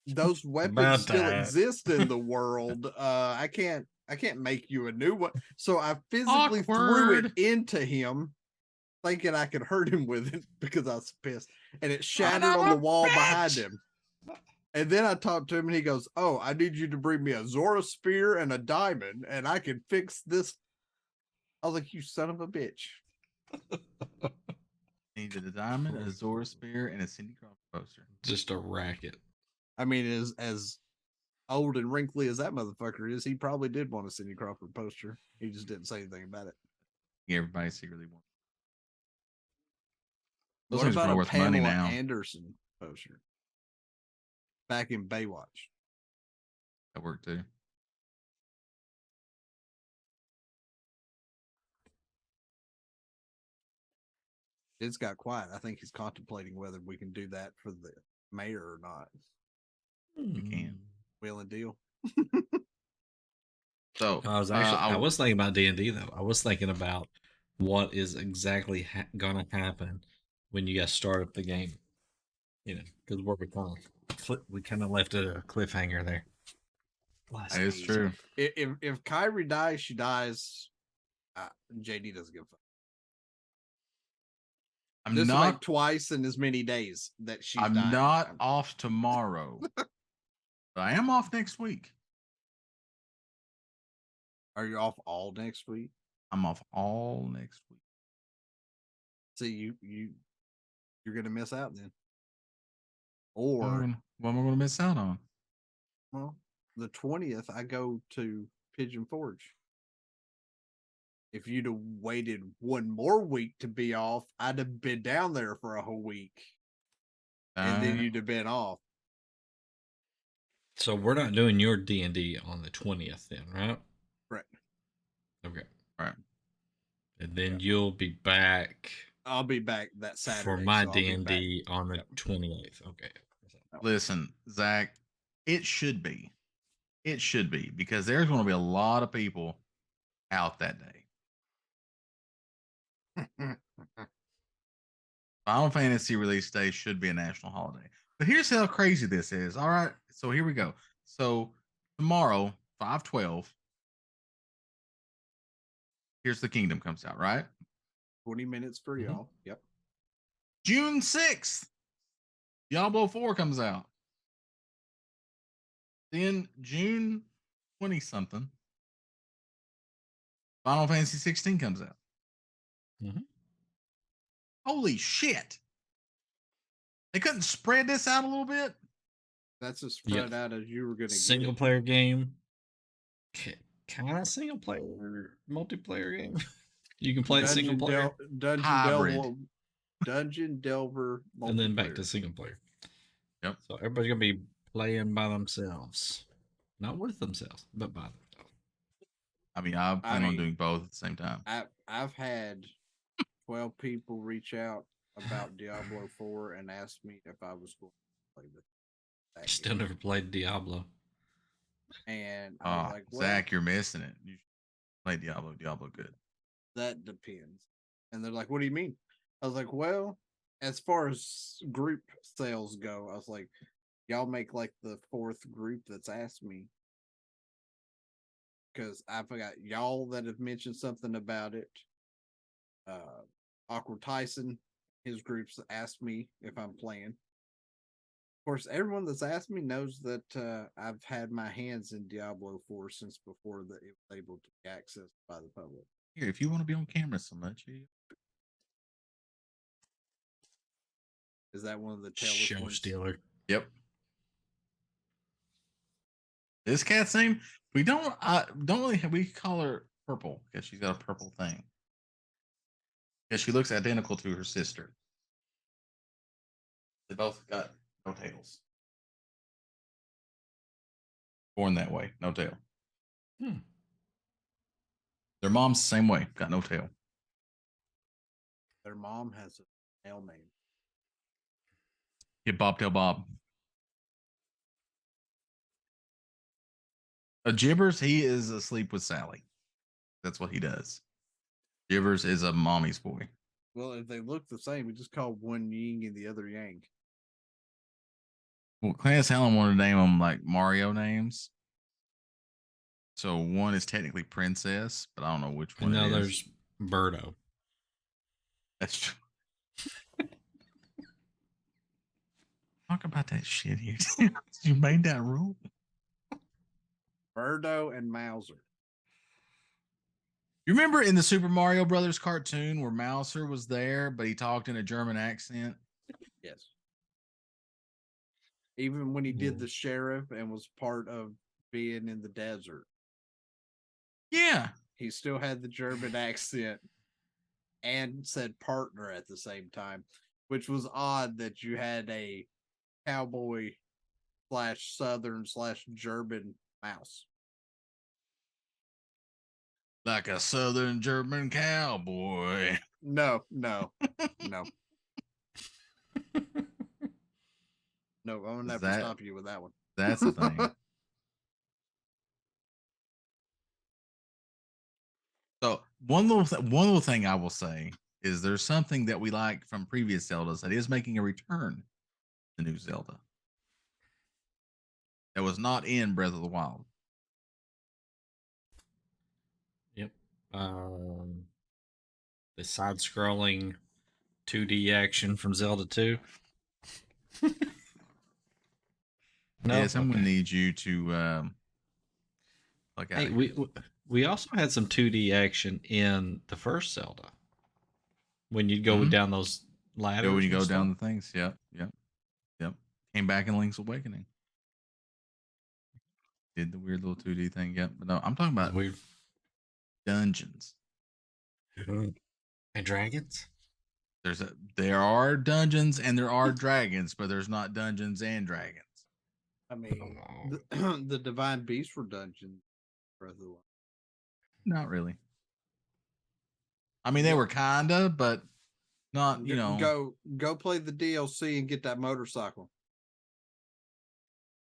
those weapons still exist in the world. I can't make you a new one. So I physically threw it into him, thinking I could hurt him with it because I was pissed. And it shattered on the wall behind him. And then I talked to him and he goes, oh, I need you to bring me a Zora spear and a diamond and I can fix this. I was like, you son of a bitch. Needed a diamond, a Zora spear, and a Cindy Crawford poster. Just a racket. I mean, as old and wrinkly as that motherfucker is, he probably did want a Cindy Crawford poster. He just didn't say anything about it. Everybody secretly wants. What about a Pamela Anderson poster? Back in Baywatch. That worked too. It's got quiet. I think he's contemplating whether we can do that for the mayor or not. We can. Wheel and deal. So I was actually I was thinking about D&D though. I was thinking about what is exactly gonna happen when you guys start up the game. Because we kind of left a cliffhanger there. That is true. If Kyrie dies, she dies. JD doesn't give a fuck. I'm not like twice in as many days that she's I'm dying. not off tomorrow. But I am off next week. Are you off all next week? I'm off all next week. See, you're gonna miss out then. Or what am I gonna miss out on? Well, the 20th, I go to Pigeon Forge. If you'd have waited one more week to be off, I'd have been down there for a whole week. And then you'd have been off. So we're not doing your D&D on the 20th then, right? Right. Okay. Right. And then you'll be back. I'll be back that Saturday. For my D&D on the 28th. Okay. Listen, Zach, it should be. It should be because there's going to be a lot of people out that day. Final Fantasy release day should be a national holiday. But here's how crazy this is. All right. So here we go. So tomorrow, 5/12, Here's the Kingdom comes out, right? 20 minutes for y'all. Yep. June 6th, Diablo 4 comes out. Then June 20 something, Final Fantasy 16 comes out. Holy shit. They couldn't spread this out a little bit? That's as spread out as you were going to get. Single player game. Kind of single player, multiplayer game. You can play single player. Dungeon Delver, and then back to single player. Yep. So everybody's going to be playing by themselves. Not with themselves, but by themselves. I mean, I plan on doing both at the same time. I've had 12 people reach out about Diablo 4 and ask me if I was going to play that. Still never played Diablo. And I was like, well, Zach, you're missing it. You should play Diablo. Diablo good. That depends. And they're like, what do you mean? I was like, well, as far as group sales go, I was like, y'all make like the fourth group that's asked me. Because I forgot y'all that have mentioned something about it. Awkward Tyson, his groups asked me if I'm playing. Of course, everyone that's asked me knows that I've had my hands in Diablo 4 since before it was able to be accessed by the public. Here, if you want to be on camera so much, Is that one of the tailless Show ones? stealer. Yep. This cat's name, we don't really have, we call her Purple because she's got a purple thing. Because she looks identical to her sister. They both got no tails. Born that way, no tail. Their mom's the same way, got no tail. Their mom has a male name. Yeah, Bobtail Bob. Gibbers, he is asleep with Sally. That's what he does. Gibbers is a mommy's boy. Well, if they look the same, we just call one yin and the other yang. Well, Clarence Helen wanted to name them like Mario names. So one is technically Princess, but I don't know which one And now it is. there's Birdo. That's true. Talk about that shit here. You made that rule. Birdo and Mauser. You remember in the Super Mario Brothers cartoon where Mouser was there, but he talked in a German accent? Yes. Even when he did the sheriff and was part of being in the desert. Yeah. He still had the German accent and said partner at the same time, which was odd that you had a cowboy / southern / German mouse. Like a southern German cowboy. No. No, I'm gonna have to stop you with that one. That's the thing. So one little thing I will say is there's something that we like from previous Zeldas that is making a return to new Zelda. That was not in Breath of the Wild. Yep. The side-scrolling 2D action from Zelda 2. No, yeah, someone okay. needs you to like out. Hey, we also had some 2D action in the first Zelda. When you'd go down those ladders. Yeah, when you go and down stuff. the things. Yep. Came back in Link's Awakening. Did the weird little 2D thing. Yep. But no, I'm talking about weird dungeons. And dragons? There are dungeons and there are dragons, but there's not dungeons and dragons. I mean, the divine beasts were dungeons. Breath of the Wild. Not really. I mean, they were kinda, but not. You know, go play the DLC and get that motorcycle.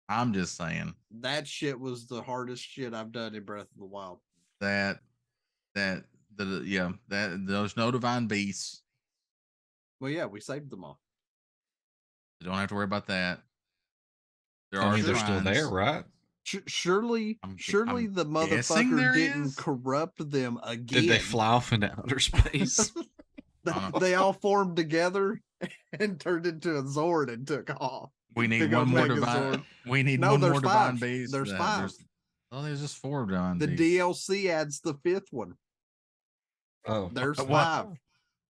I'm just saying that shit was the hardest shit I've done in Breath of the Wild. There's no divine beasts. Well, yeah, we saved them all. You don't have to worry about that. They're still there, right? Surely the motherfucker didn't corrupt them again. Did they fly off into outer space? They all formed together and turned into a Zord and took off. We need one more divine. We need one more divine beast. There's 5. There's just 4 divine beasts. The DLC adds the 5th one. Oh, there's 5.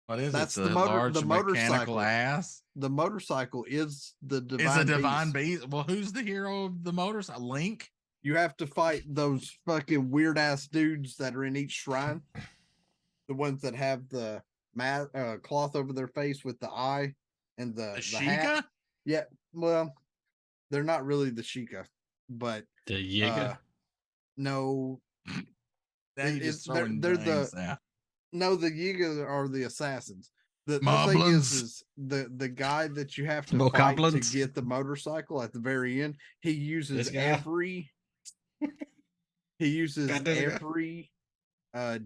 What is That's it? the large motorcycle mechanical ass. The motorcycle is the divine. It's a divine beast. Well, who's the hero of the motorcycle? Link. You have to fight those fucking weird ass dudes that are in each shrine. The ones that have the cloth over their face with the eye and the hat. Yeah, well, they're not really the Sheikah, but the Yiga. No, they're the Yiga are the assassins. The thing is the guy that you have to fight to get the motorcycle at the very end. He uses every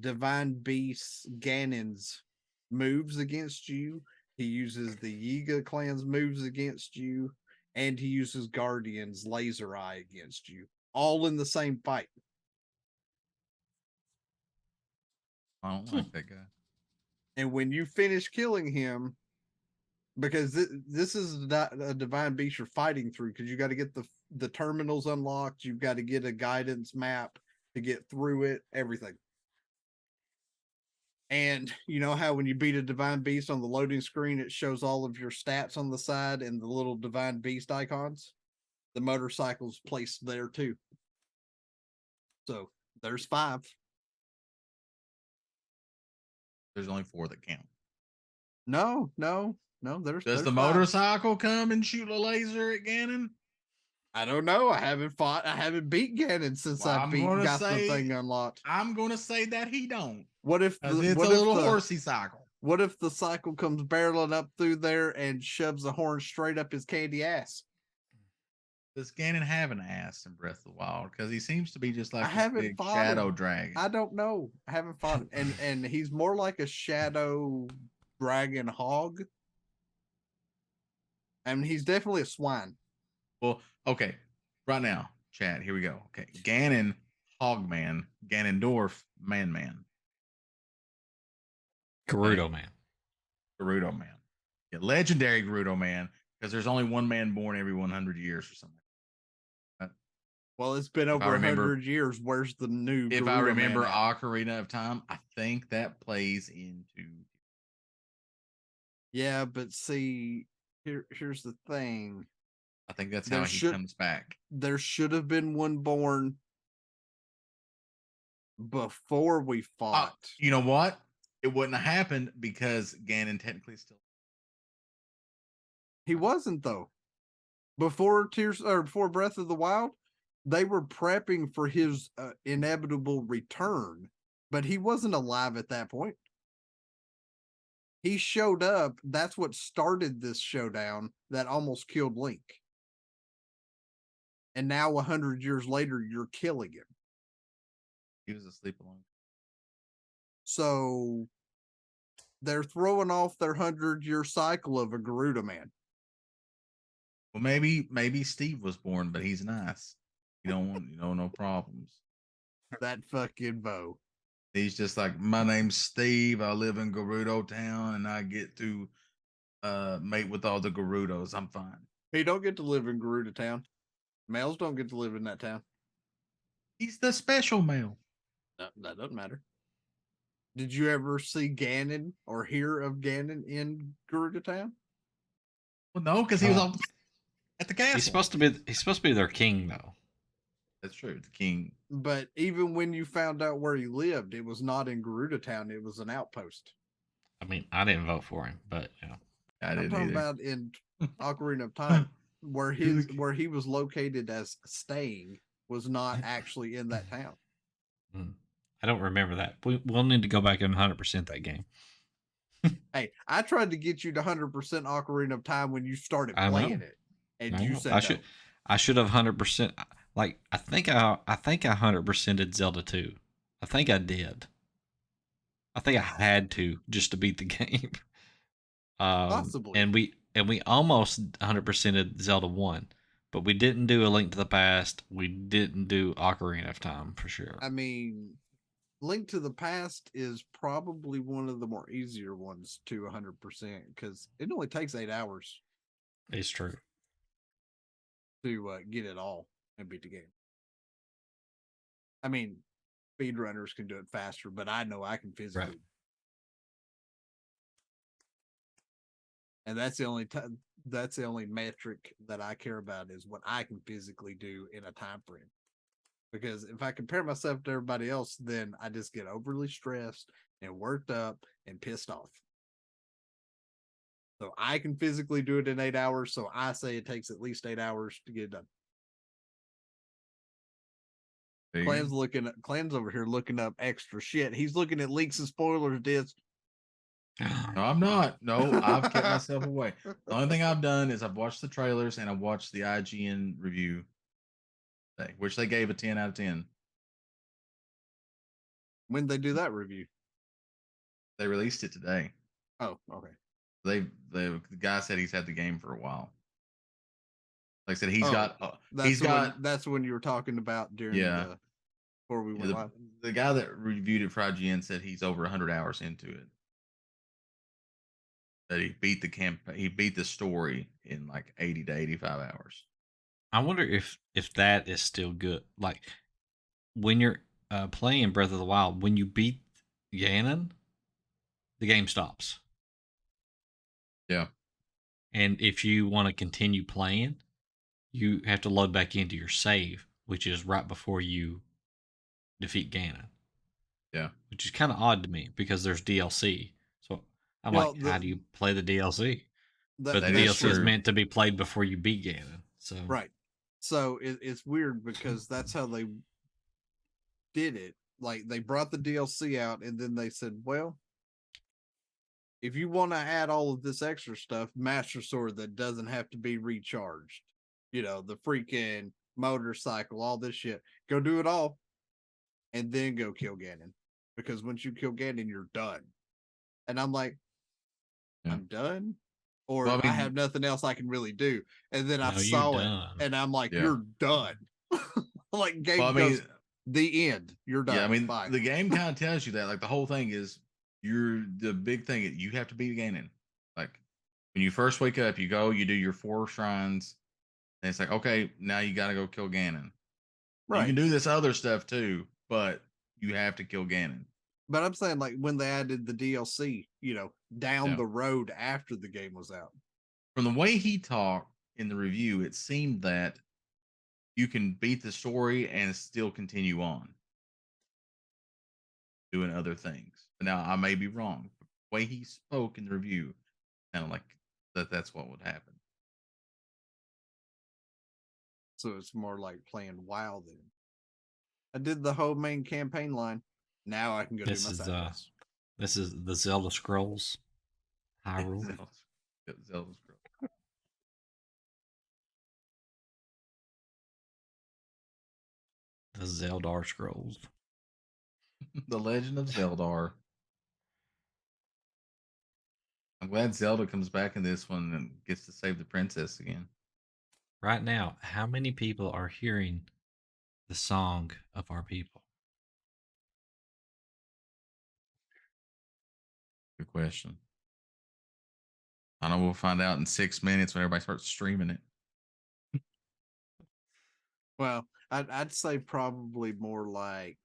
divine beast Ganon's moves against you. He uses the Yiga clan's moves against you, and he uses Guardian's laser eye against you, all in the same fight. I don't like that guy. And when you finish killing him, because this is not a divine beast you're fighting through, because you got to get the terminals unlocked, you've got to get a guidance map to get through it, everything. And you know how when you beat a divine beast on the loading screen, it shows all of your stats on the side and the little divine beast icons? The motorcycle's placed there too. So there's 5. There's only 4 that count. No. Does there's the 5. motorcycle come and shoot a laser at Ganon? I don't know. I haven't beat Ganon since Well, got the thing unlocked. I'm gonna say that he don't. What if it's a little horsey cycle? What if the cycle comes barreling up through there and shoves a horn straight up his candy ass? Does Ganon have an ass in Breath of the Wild? Because he seems to be just like a big shadow dragon. I don't know. I haven't fought him. And he's more like a shadow dragon hog. I mean, he's definitely a swine. Well, okay. Right now, chat, here we go. Okay. Ganon, Hogman, Ganondorf, Man. Gerudo Man. Gerudo Man. Yeah, legendary Gerudo Man, because there's only one man born every 100 years or something. Well, it's been over 100 years. Where's the new? If I remember Ocarina of Time, I think that plays into. Yeah, but see, here's the thing. I think that's how he comes back. There should have been one born before we fought. You know what? It wouldn't have happened because Ganon technically still. He wasn't though. Before before Breath of the Wild, they were prepping for his inevitable return, but he wasn't alive at that point. He showed up. That's what started this showdown that almost killed Link. And now 100 years later, you're killing him. He was asleep alone. So they're throwing off their 100-year cycle of a Gerudo Man. Well, maybe Steve was born, but he's nice. You don't want, no problems. That fucking Bo. He's just like, my name's Steve. I live in Gerudo Town, and I get to mate with all the Gerudos. I'm fine. He don't get to live in Gerudo Town. Males don't get to live in that town. He's the special male. No, that doesn't matter. Did you ever see Ganon or hear of Ganon in Gerudo Town? Well, no, because he was on at the castle. He's supposed to be their king, though. That's true, the king. But even when you found out where he lived, it was not in Gerudo Town. It was an outpost. I mean, I didn't vote for him, but I'm talking about in Ocarina of Time, where he was located as staying was not actually in that town. I don't remember that. We'll need to go back and 100% that game. Hey, I tried to get you to 100% Ocarina of Time when you started playing it, and you said I should have 100%. Like I think I 100%ed Zelda 2. I think I did. I think I had to just to beat the game. Possibly. And we almost 100%ed Zelda 1, but we didn't do A Link to the Past. We didn't do Ocarina of Time for sure. I mean, Link to the Past is probably one of the more easier ones to 100% because it only takes 8 hours. It's true. To get it all and beat the game. I mean, speedrunners can do it faster, but I know I can physically. Right. And that's the only metric that I care about is what I can physically do in a time frame. Because if I compare myself to everybody else, then I just get overly stressed and worked up and pissed off. So I can physically do it in 8 hours. So I say it takes at least 8 hours to get it done. Clan's over here looking up extra shit. He's looking at leaks and spoilers disc. No, I'm not. No, I've kept myself away. The only thing I've done is I've watched the trailers and I've watched the IGN review, which they gave a 10 out of 10. When did they do that review? They released it today. Oh, okay. The guy said he's had the game for a while. Like I said, that's when you were talking about during before we went live. The guy that reviewed it for IGN said he's over 100 hours into it. That he beat the story in like 80 to 85 hours. I wonder if that is still good. Like when you're playing Breath of the Wild, when you beat Ganon, the game stops. Yeah. And if you want to continue playing, you have to load back into your save, which is right before you defeat Ganon. Yeah. Which is kind of odd to me because there's DLC. So I'm Well, like, how do you play the DLC? But the That is DLC is true. meant to be played before you beat Ganon. So right. So it's weird because that's how they did it. Like they brought the DLC out and then they said, well, if you want to add all of this extra stuff, Master Sword that doesn't have to be recharged, the freaking motorcycle, all this shit, go do it all and then go kill Ganon. Because once you kill Ganon, you're done. And I'm like, Yeah. I'm done? Or Well, I have nothing else I can really do. And then I no, you're saw it done. and I'm like, Yeah. you're done. Like game Well, I goes, mean, the end. You're done. yeah, I mean, Bye. the game kind of tells you that. Like the whole thing is, the big thing is you have to beat Ganon. Like when you first wake up, you go, you do your 4 shrines, and it's like, okay, now you got to go kill Ganon. You Right. can do this other stuff too, but you have to kill Ganon. But I'm saying, like, when they added the DLC, down Yeah. the road after the game was out. From the way he talked in the review, it seemed that you can beat the story and still continue on doing other things. Now, I may be wrong. But the way he spoke in the review, kind of like that's what would happen. So it's more like playing WoW then. I did the whole main campaign line. Now I can go do my side quests. This is the Zelda Scrolls. Hyrule. Zelda Scrolls. The Zeldar Scrolls. The Legend of Zeldar. I'm glad Zelda comes back in this one and gets to save the princess again. Right now, how many people are hearing the song of our people? Good question. I know we'll find out in 6 minutes when everybody starts streaming it. Well, I'd say probably more like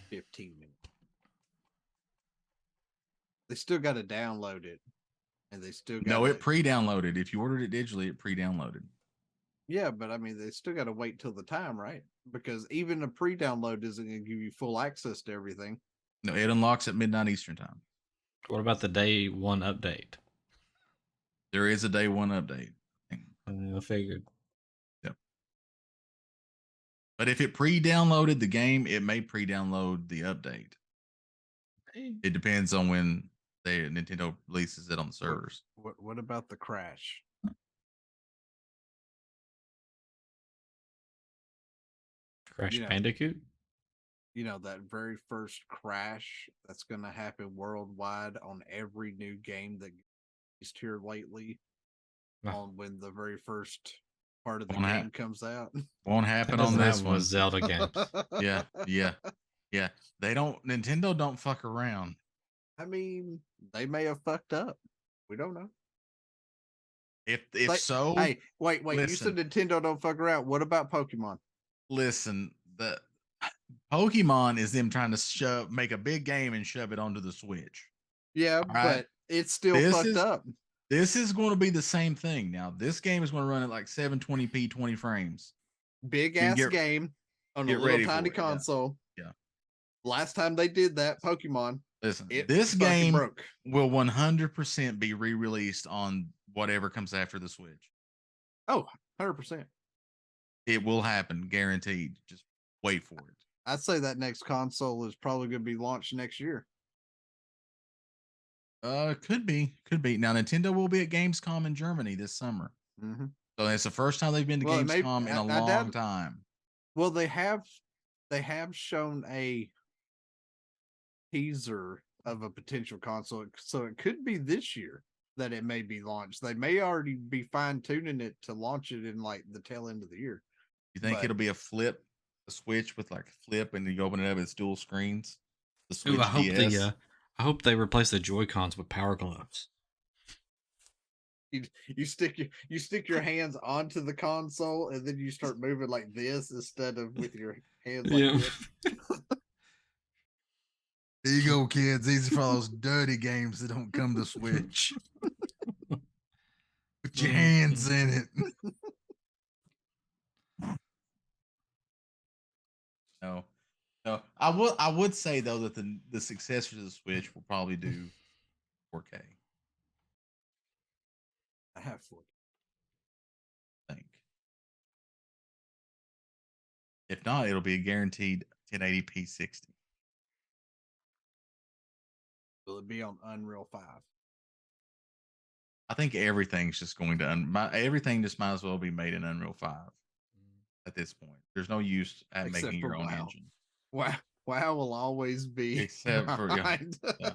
15 minutes. They still got to download it, and they still got No, it pre-downloaded. If you ordered it digitally, it pre-downloaded. Yeah, but I mean, they still got to wait till the time, right? Because even a pre-download isn't going to give you full access to everything. No, it unlocks at midnight Eastern time. What about the day one update? There is a day one update. I figured. Yep. But if it pre-downloaded the game, it may pre-download the update. It depends on when Nintendo releases it on the servers. What about the crash? Crash Bandicoot? That very first crash that's going to happen worldwide on every new game that is here lately. On when the very first part of the game comes out. Won't happen on this one. Zelda games. Yeah. Nintendo don't fuck around. I mean, they may have fucked up. We don't know. Hey, wait. Listen. You said Nintendo don't fuck around. What about Pokemon? Listen, the Pokemon is them trying to make a big game and shove it onto the Switch. Yeah, but it's still fucked up. This is going to be the same thing. Now, this game is going to run at like 720p, 20 frames. Big ass game on a little tiny console. Yeah. Last time they did that, Pokemon. Listen, this game will 100% be re-released on whatever comes after the Switch. Oh, 100%. It will happen, guaranteed. Just wait for it. I'd say that next console is probably going to be launched next year. Could be. Now, Nintendo will be at Gamescom in Germany this summer. Mm-hmm. So it's the first time they've been to Gamescom in a long time. Well, they have shown a teaser of a potential console, so it could be this year that it may be launched. They may already be fine tuning it to launch it in like the tail end of the year. You think it'll be a Switch with like flip, and you open it up, it's dual screens? The Switch DS. I hope they replace the Joy-Cons with Power Gloves. You stick your hands onto the console, and then you start moving like this instead of with your hands like this. You kids. These are for those dirty games that don't come to Switch. Put your hands in it. No. No. I would say though that the successor to the Switch will probably do 4K. I have 4K. I think. If not, it'll be a guaranteed 1080p 60. Will it be on Unreal 5? I think everything's just going to everything just might as well be made in Unreal 5 at this point. There's no use at Except making your for own WoW. engine. WoW will always be Except for behind. yeah,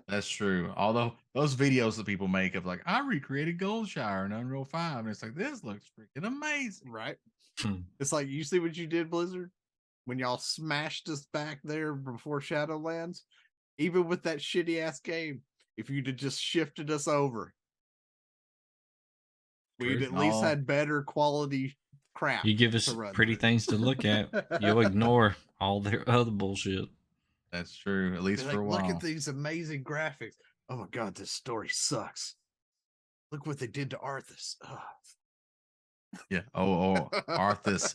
that's true. Although those videos that people make of like I recreated Goldshire in Unreal 5, and it's like this looks freaking amazing. Right? It's like you see what you did, Blizzard? When y'all smashed us back there before Shadowlands, even with that shitty ass game, if you'd have just shifted us over, we'd at least had better quality crap. You give us pretty things to look at. You'll ignore all their other bullshit. That's true, at least for a while. Look at these amazing graphics. Oh my god, this story sucks. Look what they did to Arthas. Oh. Yeah. Oh, Arthas.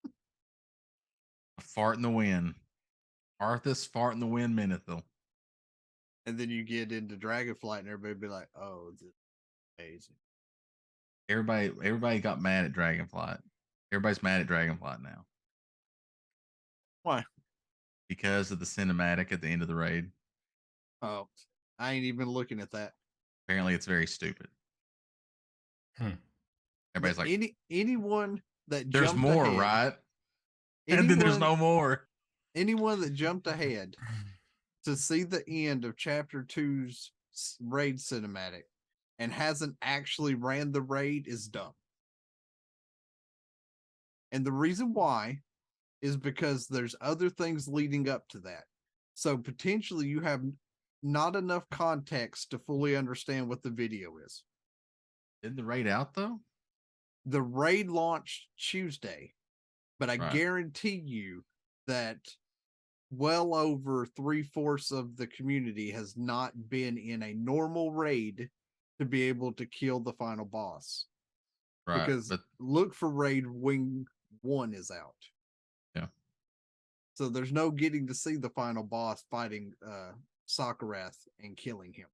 A fart in the wind. Arthas fart in the wind, Menethil. And then you get into Dragonflight, and everybody be like, "Oh, this is amazing." Everybody got mad at Dragonflight. Everybody's mad at Dragonflight now. Why? Because of the cinematic at the end of the raid. Oh, I ain't even looking at that. Apparently, it's very stupid. Everybody's like, anyone that there's jumped more, ahead, right? And then there's no more. Anyone that jumped ahead to see the end of Chapter 2's raid cinematic and hasn't actually ran the raid is dumb. And the reason why is because there's other things leading up to that. So potentially you have not enough context to fully understand what the video is. Isn't the raid out though? The raid launched Tuesday, but I guarantee you that well over 3/4 of the community has not been in a normal raid to be able to kill the final boss. Right. Because look for raid when 1 is out. Yeah. So there's no getting to see the final boss fighting Sakarath and killing him.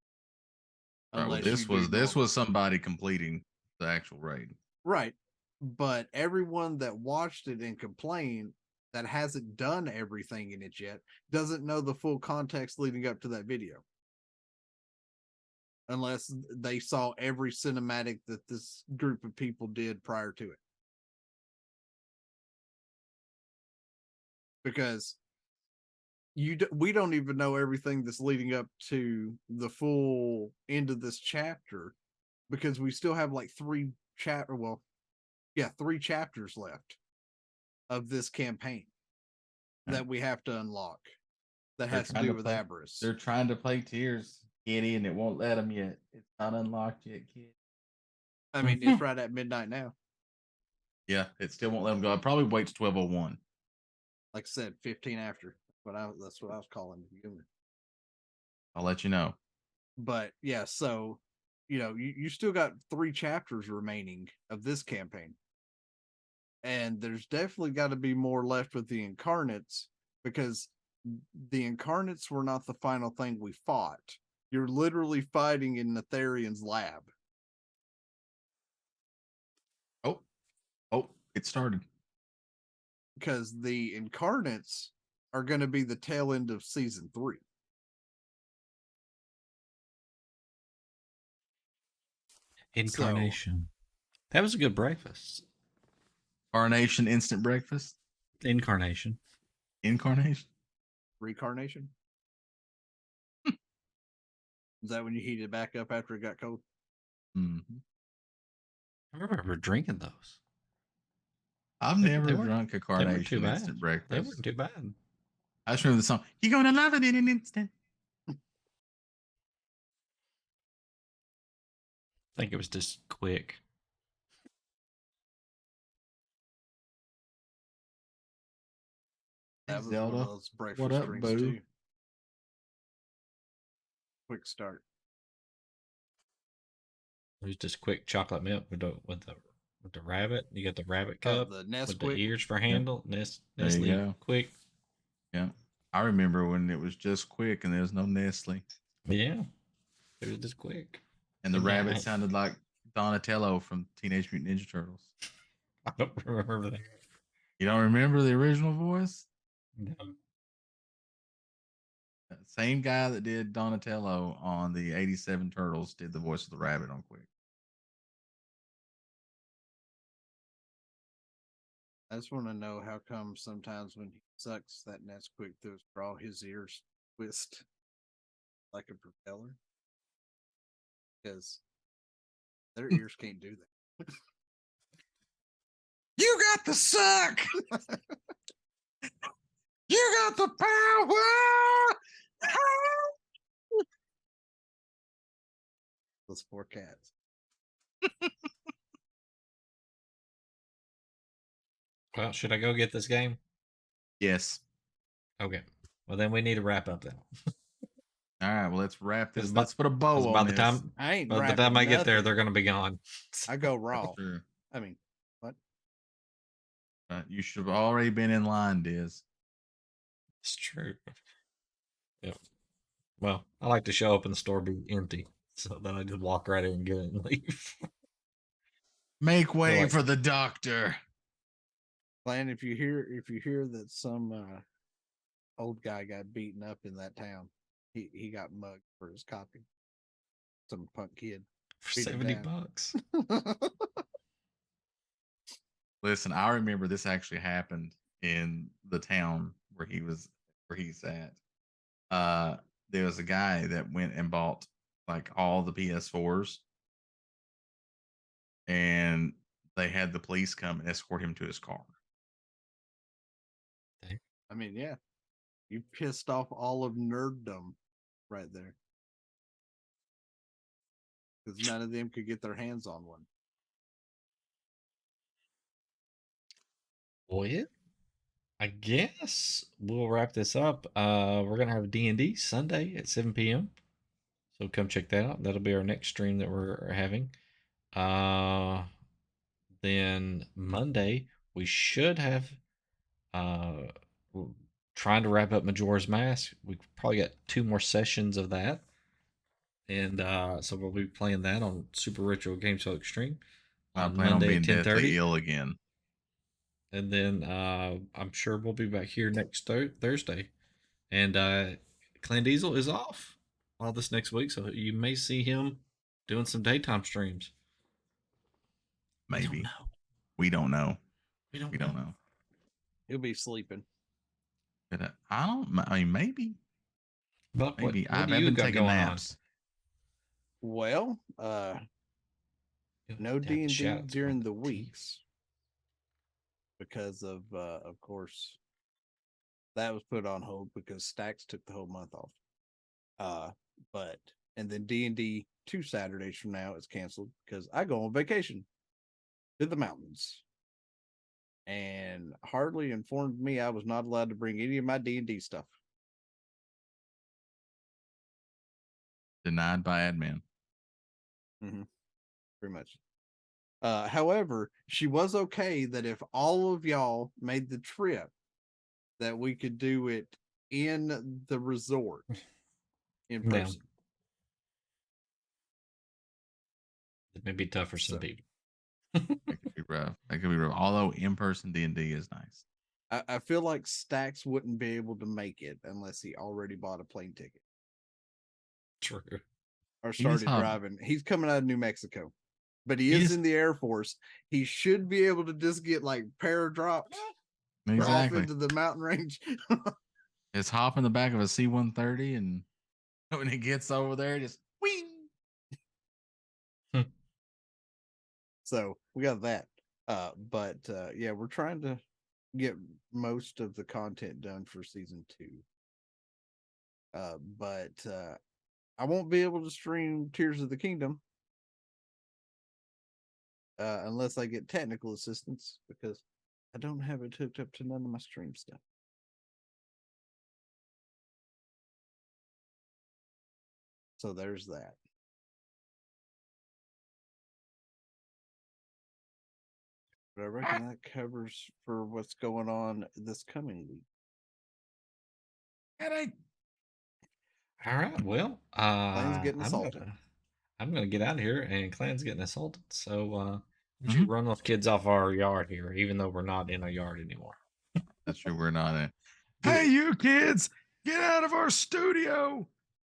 Right. Well, this was somebody completing the actual raid. Right. But everyone that watched it and complained that hasn't done everything in it yet doesn't know the full context leading up to that video. Unless they saw every cinematic that this group of people did prior to it. Because we don't even know everything that's leading up to the full end of this chapter, because we still have like 3 chapters left of this campaign that we have to unlock. That has to do with Aberrus. They're trying to play Tears, kitty, and it won't let them yet. It's not unlocked yet, kid. I mean, it's right at midnight now. Yeah, it still won't let them go. It probably waits 12:01. Like I said, 15 after. That's what I was calling the unit. I'll let you know. But yeah, so you still got 3 chapters remaining of this campaign. And there's definitely got to be more left with the incarnates, because the incarnates were not the final thing we fought. You're literally fighting in Netherian's lab. Oh, it started. Because the incarnates are going to be the tail end of season 3. Incarnation. That was a good breakfast. Carnation instant breakfast. Incarnation. Recarnation. Is that when you heat it back up after it got cold? Mm-hmm. I remember drinking those. I've never drunk a carnation instant breakfast. They weren't too bad. I just remember the song. You're gonna love it in an instant. I think it was just quick. That was Zelda. one of those breakfast What up, drinks boo? too. quick start. It was just quick chocolate milk with the rabbit. You got the rabbit Oh, cup the with the Nesquik. ears for Yep. handle. There you Nestle go. quick. Yeah. I remember when it was just quick and there was no Nestle. Yeah, it was just quick. And the And yeah, rabbit sounded like Donatello from Teenage Mutant Ninja Turtles. I don't remember that. You don't remember the original voice? No. That same guy that did Donatello on the 87 Turtles did the voice of the rabbit on Quick. I just want to know how come sometimes when he sucks that Nesquik through his straw, his ears twist like a propeller. Because their ears can't do that. You got the suck! You got the power! Those poor cats. Well, should I go get this game? Yes. Okay. Well, then we need to wrap up then. All right, well, let's wrap this. Because Let's put a bow on by the this. time I ain't by the rapping time I get there, nothing. they're going to be gone. I go raw. True. I mean, what? You should have already been in line, Diz. It's true. Yep. Well, I like to show up and the store be empty, so then I just walk right in and get it and leave. Make way like- for the doctor. Plan, if you hear that some old guy got beaten up in that town, he got mugged for his copy. Some punk kid. For Beat him $70. Listen, I remember this actually happened in the town where he's at. There was a guy that went and bought like all the PS4s, and they had the police come and escort him to his car. I mean, yeah. You pissed off all of nerddom right there. Because none of them could get their hands on one. Well, I guess we'll wrap this up. We're gonna have D&D Sunday at 7 p.m. So come check that out. That'll be our next stream that we're having. Then Monday we should have we're trying to wrap up Majora's Mask. We've probably got 2 more sessions of that. And so we'll be playing that on Super Retro Game Show Extreme I on plan on Monday being at deathly 10:30. ill again. And then I'm sure we'll be back here next Thursday. And Clan Diesel is off all this next week, so you may see him doing some daytime streams. Maybe. We don't We don't know. We don't We don't know. He'll be sleeping. But I mean, maybe. But Maybe. what I've do you been got taking going naps. Well, on? no Have to D&D shout out to during all the teams. weeks because of course, that was put on hold because Stacks took the whole month off. And then D&D 2 Saturdays from now is canceled because I go on vacation to the mountains. And Hardly informed me I was not allowed to bring any of my D&D stuff. Denied by admin. Pretty much. However, she was okay that if all of y'all made the trip, that we could do it in the resort in No. person. It may be tough for some So- people. That could be rough. That could be rough. Although in-person D&D is nice. I feel like Stacks wouldn't be able to make it unless he already bought a plane ticket True. or He just started hop- driving. He's coming out of New Mexico, but he He is just- in the Air Force. He should be able to just get like paradropped off Exactly. into the mountain range. Just hop in the back of a C-130 and when it gets over there, just wing. So we got that. Yeah, we're trying to get most of the content done for season 2. I won't be able to stream Tears of the Kingdom unless I get technical assistance because I don't have it hooked up to none of my stream stuff. So there's that. But I reckon that covers for what's going on this coming week. And All right. Well, Clan's getting assaulted. I'm gonna get out of here, and Clan's getting assaulted. So we Mhm. should run those kids off our yard here, even though we're not in a yard anymore. That's true. We're not in. Do Hey, it. you kids, get out of our studio.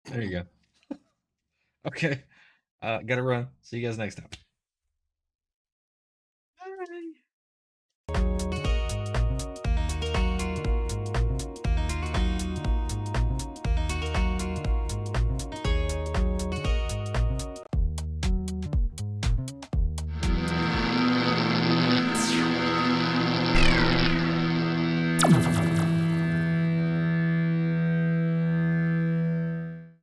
There you go. Okay. Gotta run. See you guys next time.